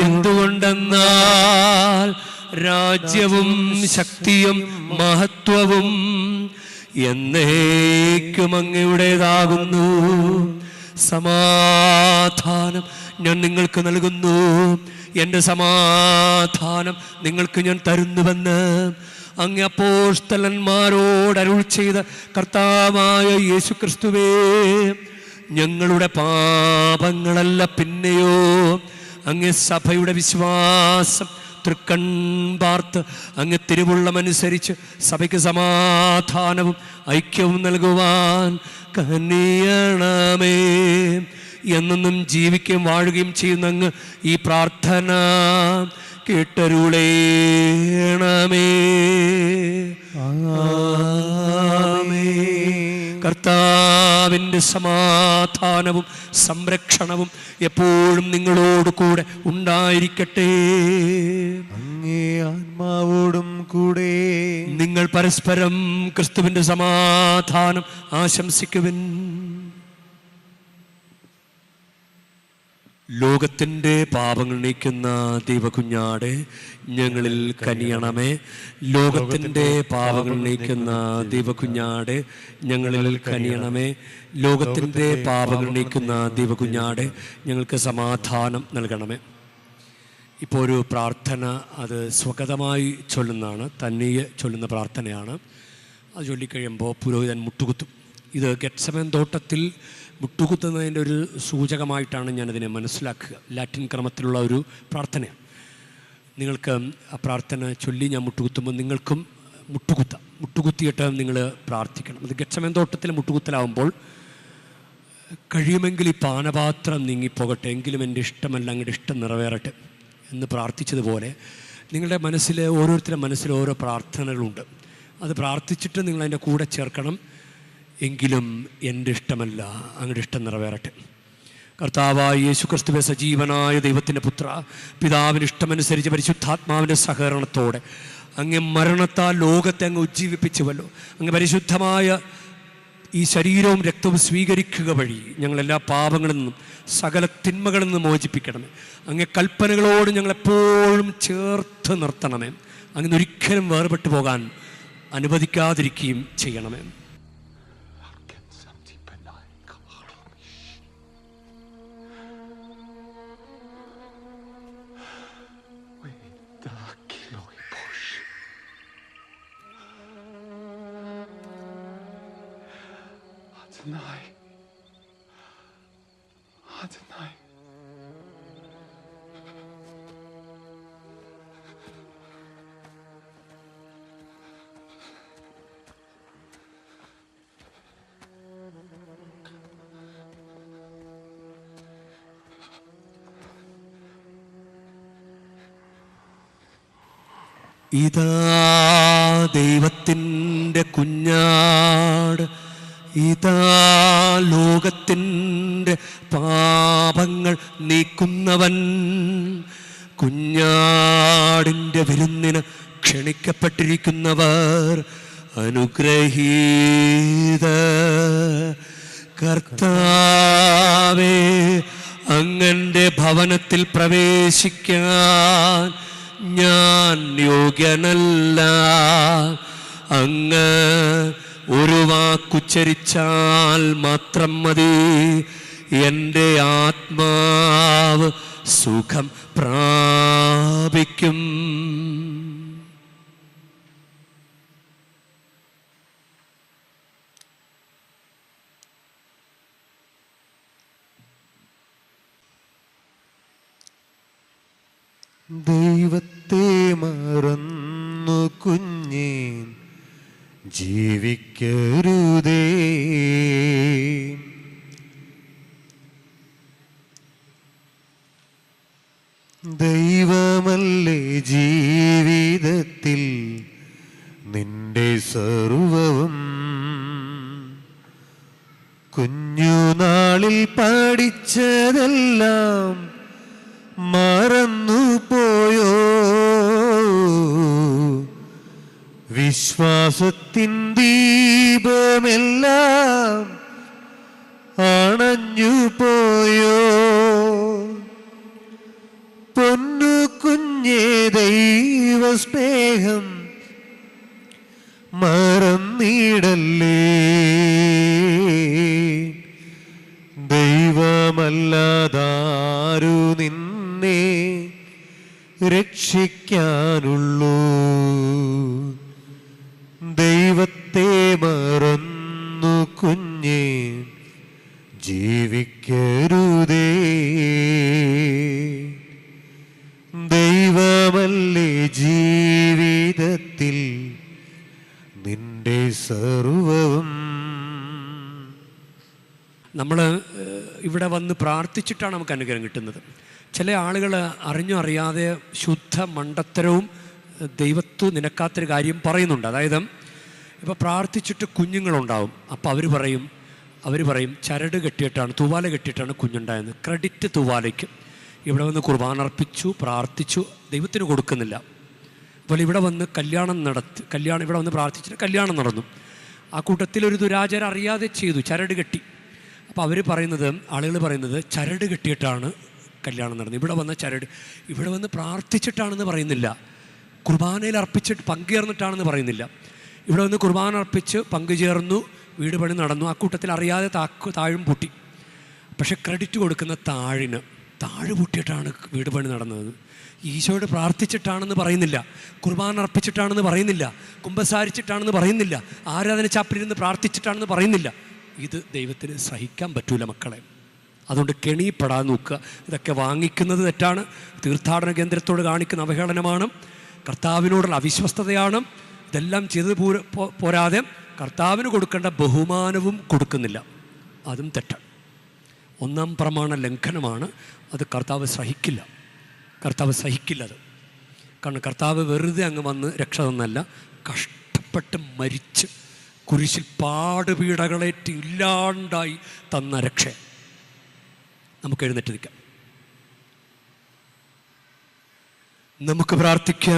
എന്തുകൊണ്ടെന്നാൽ രാജ്യവും ശക്തിയും മഹത്വവും എന്നേക്കും അങ്ങയുടേതാകുന്നു. സമാധാനം ഞാൻ നിങ്ങൾക്ക് നൽകുന്നു, എൻ്റെ സമാധാനം നിങ്ങൾക്ക് ഞാൻ തരുന്നുവെന്ന് അങ്ങ് അപ്പോസ്തലന്മാരോട് അരുൾ ചെയ്ത കർത്താവായ യേശുക്രിസ്തുവേ, ഞങ്ങളുടെ പാപങ്ങളല്ല പിന്നെയോ അങ്ങ് സഭയുടെ വിശ്വാസം തൃക്കൺ പാർത്ത് അങ്ങ് തിരുവുള്ളമനുസരിച്ച് സഭയ്ക്ക് സമാധാനവും ഐക്യവും നൽകുവാൻ കനിയണമേ. എന്നെന്നും ജീവിക്കുകയും വാഴുകയും ചെയ്യുന്ന അങ്ങ് ഈ പ്രാർത്ഥന കേട്ടരുളേണമേ. കർത്താവിൻ്റെ സമാധാനവും സംരക്ഷണവും എപ്പോഴും നിങ്ങളോട് കൂടെ ഉണ്ടായിരിക്കട്ടെ. അങ്ങേ ആത്മാവോടും കൂടെ. നിങ്ങൾ പരസ്പരം ക്രിസ്തുവിൻ്റെ സമാധാനം ആശംസിക്കുവിൻ. ലോകത്തിൻ്റെ പാപങ്ങൾ നീക്കുന്ന ദൈവകുഞ്ഞാടെ ഞങ്ങളിൽ കനിയണമേ. ലോകത്തിൻ്റെ പാപങ്ങൾ നീക്കുന്ന ദൈവകുഞ്ഞാടെ ഞങ്ങളിൽ കനിയണമേ. ലോകത്തിൻ്റെ പാപങ്ങൾ നീക്കുന്ന ദൈവകുഞ്ഞാടെ ഞങ്ങൾക്ക് സമാധാനം നൽകണമേ. ഇപ്പോൾ ഒരു പ്രാർത്ഥന, അത് സ്വഗതമായി ചൊല്ലുന്നതാണ്, തനിയെ ചൊല്ലുന്ന പ്രാർത്ഥനയാണ്. അത് ചൊല്ലിക്കഴിയുമ്പോൾ പുരോഹിതൻ മുട്ടുകുത്തും. ഇത് ഗെത്സമേൻ തോട്ടത്തിൽ മുട്ടുകുത്തുന്നതിൻ്റെ ഒരു സൂചകമായിട്ടാണ് ഞാനതിനെ മനസ്സിലാക്കുക. ലാറ്റിൻ ക്രമത്തിലുള്ള ഒരു പ്രാർത്ഥനയാണ്. നിങ്ങൾക്ക് ആ പ്രാർത്ഥന ചൊല്ലി ഞാൻ മുട്ടുകുത്തുമ്പോൾ നിങ്ങൾക്കും മുട്ടുകുത്താം. മുട്ടുകുത്തിയിട്ട് നിങ്ങൾ പ്രാർത്ഥിക്കണം. അത് ഗെത്സമേൻ തോട്ടത്തിൽ മുട്ടുകുത്തലാവുമ്പോൾ കഴിയുമെങ്കിൽ ഈ പാനപാത്രം നീങ്ങിപ്പോകട്ടെ, എങ്കിലും എൻ്റെ ഇഷ്ടമല്ല അങ്ങയുടെ ഇഷ്ടം നിറവേറട്ടെ എന്ന് പ്രാർത്ഥിച്ചതുപോലെ നിങ്ങളുടെ മനസ്സിൽ, ഓരോരുത്തരുടെ മനസ്സിൽ ഓരോ പ്രാർത്ഥനകളുണ്ട്. അത് പ്രാർത്ഥിച്ചിട്ട് നിങ്ങളതിൻ്റെ കൂടെ ചേർക്കണം. എങ്കിലും എൻ്റെ ഇഷ്ടമല്ല അങ്ങയുടെ ഇഷ്ടം നിറവേറട്ടെ. കർത്താവായ യേശുക്രിസ്തുവേ, സജീവനായ ദൈവത്തിൻ്റെ പുത്ര, പിതാവിന് ഇഷ്ടമനുസരിച്ച് പരിശുദ്ധാത്മാവിൻ്റെ സഹകരണത്തോടെ അങ്ങ് മരണത്താൽ ലോകത്തെ അങ്ങ് ഉജ്ജീവിപ്പിച്ചുവല്ലോ. അങ്ങ് പരിശുദ്ധമായ ഈ ശരീരവും രക്തവും സ്വീകരിക്കുക വഴി ഞങ്ങളെല്ലാ പാപങ്ങളിൽ നിന്നും സകല തിന്മകളിൽ നിന്നും മോചിപ്പിക്കണമേ. അങ്ങ് കൽപ്പനകളോട് ഞങ്ങളെപ്പോഴും ചേർത്ത് നിർത്തണമേ. അങ്ങനെ ഒരിക്കലും വേർപെട്ടു പോകാൻ അനുവദിക്കാതിരിക്കുകയും ചെയ്യണമേ. Adonai. ഇതാ ദൈവത്തിൻ്റെ കുഞ്ഞാട്, ഇതാ ലോകത്തിൻ്റെ പാപങ്ങൾ നീക്കുന്നവൻ. കുഞ്ഞാടിൻ്റെ വിരുന്നിന് ക്ഷണിക്കപ്പെട്ടിരിക്കുന്നവർ അനുഗ്രഹീത. കർത്താവേ, അങ്ങൻ്റെ ഭവനത്തിൽ പ്രവേശിക്കാൻ ഞാൻ യോഗ്യനല്ല. അങ്ങ് ഒരു വാക്കുച്ചരിച്ചാൽ മാത്രം മതി, എൻ്റെ ആത്മാവ് സുഖം പ്രാപിക്കും. ദൈവത്തെ മറന്നു കുഞ്ഞേ, ജീവിക്കരുതേ. ദൈവമല്ലേ ജീവിതത്തിൽ നിന്റെ സർവവും, കുഞ്ഞുനാളിൽ പഠിച്ചതെല്ലാം മറന്നു പോയോ? വിശ്വാസത്തിൻ ദീപമെല്ലാം അണഞ്ഞു പോയോ? പൊന്നു കുഞ്ഞേ ദൈവസ്നേഹം മറന്നിടല്ലേ. ദൈവമല്ലാതാരു നിന്നെ രക്ഷിക്കാനുള്ളൂ. ദൈവത്തെ മറന്നു കുഞ്ഞേ ജീവിക്കരുതേ. ദൈവമല്ലേ ജീവിതത്തിൽ നിന്റെ സർവവും. നമ്മൾ ഇവിടെ വന്ന് പ്രാർത്ഥിച്ചിട്ടാണ് നമുക്ക് അനുഗ്രഹം കിട്ടുന്നത്. ചില ആളുകൾ അറിഞ്ഞോ അറിയാതെ ശുദ്ധ മണ്ടത്തരവും ദൈവത്വം നിനക്കാത്തൊരു കാര്യം പറയുന്നുണ്ട്. അതായത് ഇപ്പോൾ പ്രാർത്ഥിച്ചിട്ട് കുഞ്ഞുങ്ങളുണ്ടാവും. അപ്പോൾ അവർ പറയും ചരട് കെട്ടിയിട്ടാണ്, തൂവാല കെട്ടിയിട്ടാണ് കുഞ്ഞുണ്ടായെന്ന്. ക്രെഡിറ്റ് തൂവാലയ്ക്ക്. ഇവിടെ വന്ന് കുർബാന അർപ്പിച്ചു, പ്രാർത്ഥിച്ചു, ദൈവത്തിന് കൊടുക്കുന്നില്ല. അപ്പോൾ ഇവിടെ വന്ന് ഇവിടെ വന്ന് പ്രാർത്ഥിച്ചിട്ട് കല്യാണം നടന്നു. ആ കൂട്ടത്തിൽ ഒരു ദുരാചാരം അറിയാതെ ചെയ്തു, ചരട് കെട്ടി. അപ്പോൾ ആളുകൾ പറയുന്നത് ചരട് കെട്ടിയിട്ടാണ് കല്യാണം നടന്നത്. ഇവിടെ വന്ന് പ്രാർത്ഥിച്ചിട്ടാണെന്ന് പറയുന്നില്ല, കുർബാനയിൽ അർപ്പിച്ചിട്ട് പങ്കുചേർന്നിട്ടാണെന്ന് പറയുന്നില്ല. ഇവിടെ വന്ന് കുർബാന അർപ്പിച്ച് പങ്കുചേർന്നു, വീട് പണി നടന്നു. ആ കൂട്ടത്തിൽ അറിയാതെ താഴും പൂട്ടി. പക്ഷെ ക്രെഡിറ്റ് കൊടുക്കുന്ന താഴ് പൂട്ടിയിട്ടാണ് വീട് പണി നടന്നത്. ഈശോയോട് പ്രാർത്ഥിച്ചിട്ടാണെന്ന് പറയുന്നില്ല, കുർബാന അർപ്പിച്ചിട്ടാണെന്ന് പറയുന്നില്ല, കുമ്പസാരിച്ചിട്ടാണെന്ന് പറയുന്നില്ല, ആരാധന ചാപ്പലിരുന്ന് പ്രാർത്ഥിച്ചിട്ടാണെന്ന് പറയുന്നില്ല. ഇത് ദൈവത്തിന് സഹിക്കാൻ പറ്റൂല മക്കളെ. അതുകൊണ്ട് കെണിപ്പെടാൻ നോക്കുക. ഇതൊക്കെ വാങ്ങിക്കുന്നത് തെറ്റാണ്, തീർത്ഥാടന കേന്ദ്രത്തോട് കാണിക്കുന്ന അവഹേളനമാണ്, കർത്താവിനോടുള്ള അവിശ്വസ്തതയാണ്. ഇതെല്ലാം ചെയ്തത് പോരാതെ കർത്താവിന് കൊടുക്കേണ്ട ബഹുമാനവും കൊടുക്കുന്നില്ല, അതും തെറ്റാണ്. ഒന്നാം പ്രമാണ ലംഘനമാണ്. അത് കർത്താവ് സഹിക്കില്ല. അത് കാരണം കർത്താവ് വെറുതെ അങ്ങ് വന്ന് രക്ഷ തന്നല്ല, കഷ്ടപ്പെട്ട് മരിച്ച് കുരിശിൽ പാടുപീടകളേറ്റ് ഇല്ലാണ്ടായി തന്ന രക്ഷ. നമുക്ക് എഴുന്നേറ്റ് നിൽക്കാം, നമുക്ക് പ്രാർത്ഥിക്കാം.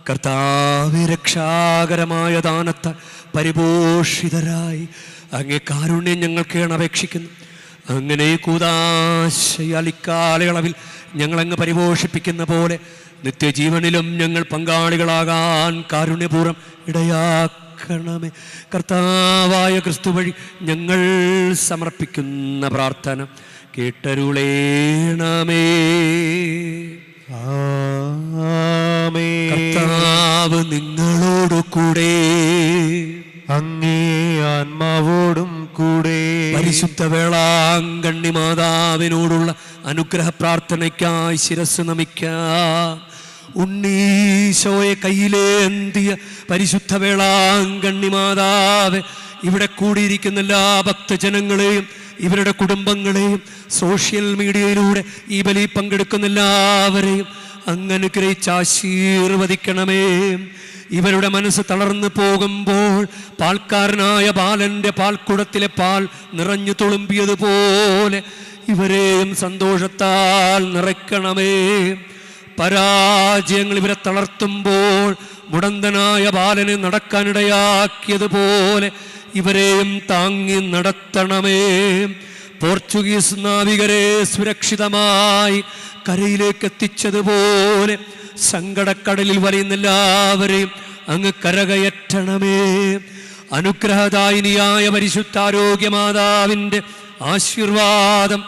കർത്താവേ, രക്ഷാകരമായ ദാനത്താൽ പരിപോഷിതരായി അങ്ങേ കാരുണ്യം ഞങ്ങൾക്കാണ് അപേക്ഷിക്കുന്നു. അങ്ങനെ കൂദാശയാലിക്കാലയളവിൽ ഞങ്ങളങ്ങ് പരിപോഷിപ്പിക്കുന്ന പോലെ നിത്യജീവനിലും ഞങ്ങൾ പങ്കാളികളാകാൻ കാരുണ്യപൂർവ്വം ഇടയാക്കണമേ. കർത്താവായ ക്രിസ്തു വഴി ഞങ്ങൾ സമർപ്പിക്കുന്ന പ്രാർത്ഥന കേട്ടരുളേണമേ. കർത്താവ് നിങ്ങളോടു കൂടെ, അങ്ങേ ആത്മാവോടും കൂടെ. പരിശുദ്ധ വേളാങ്കണ്ണി മാതാവിനോടുള്ള അനുഗ്രഹ പ്രാർത്ഥനയ്ക്കായി ശിരസ് നമിക്കാം. ഉണ്ണീശോയെ കയ്യിലേന്തിയ പരിശുദ്ധ വേളാങ്കണ്ണി മാതാവ്, ഇവിടെ കൂടിയിരിക്കുന്ന എല്ലാ ഭക്തജനങ്ങളെയും ഇവരുടെ കുടുംബങ്ങളെയും സോഷ്യൽ മീഡിയയിലൂടെ ഈ ബലി പങ്കെടുക്കുന്ന എല്ലാവരെയും അങ്ങ് അനുഗ്രഹിച്ച് ആശീർവദിക്കണമേ. ഇവരുടെ മനസ്സ് തളർന്നു പോകുമ്പോൾ പാൽക്കാരനായ ബാലന്റെ പാൽക്കുടത്തിലെ പാൽ നിറഞ്ഞു തുളുമ്പിയതുപോലെ ഇവരെയും സന്തോഷത്താൽ നിറയ്ക്കണമേ. പരാജയങ്ങൾ ഇവരെ തളർത്തുമ്പോൾ മുടന്തനായ ബാലനെ നടക്കാനിടയാക്കിയതുപോലെ ഇവരെയും താങ്ങി നടത്തണമേ. പോർച്ചുഗീസ് നാവികരെ സുരക്ഷിതമായി കരയിലേക്ക് എത്തിച്ചതുപോലെ സങ്കടക്കടലിൽ വലയുന്ന എല്ലാവരെയും അങ്ങ് കരകയറ്റണമേ. അനുഗ്രഹദായിനിയായ പരിശുദ്ധാരോഗ്യമാതാവിൻ്റെ ആശീർവാദം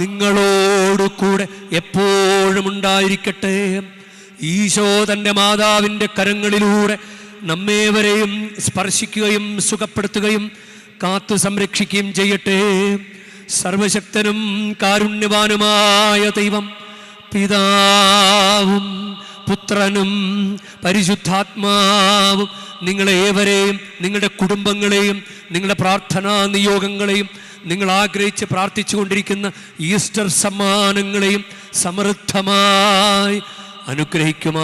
നിങ്ങളോടു കൂടെ എപ്പോഴും ഉണ്ടായിരിക്കട്ടെ. ഈശോ തൻ്റെ മാതാവിൻ്റെ കരങ്ങളിലൂടെ നമ്മേവരെയും സ്പർശിക്കുകയും സുഖപ്പെടുത്തുകയും കാത്തു സംരക്ഷിക്കുകയും ചെയ്യട്ടെ. സർവശക്തനും കാരുണ്യവാനുമായ ദൈവം, പിതാവും പുത്രനും പരിശുദ്ധാത്മാവും നിങ്ങളേവരെയും നിങ്ങളുടെ കുടുംബങ്ങളെയും നിങ്ങളുടെ പ്രാർത്ഥനാ നിയോഗങ്ങളെയും നിങ്ങൾ ആഗ്രഹിച്ച് പ്രാർത്ഥിച്ചു കൊണ്ടിരിക്കുന്ന ഈസ്റ്റർ സമ്മാനങ്ങളെയും സമൃദ്ധമായി അനുഗ്രഹിക്കുമാറാകട്ടെ.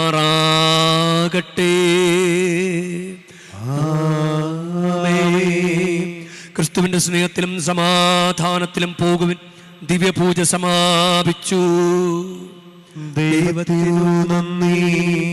ക്രിസ്തുവിന്റെ സ്നേഹത്തിലും സമാധാനത്തിലും പോകുവിൻ. ദിവ്യപൂജ സമാപിച്ചു. ദൈവത്തിനു നന്ദി.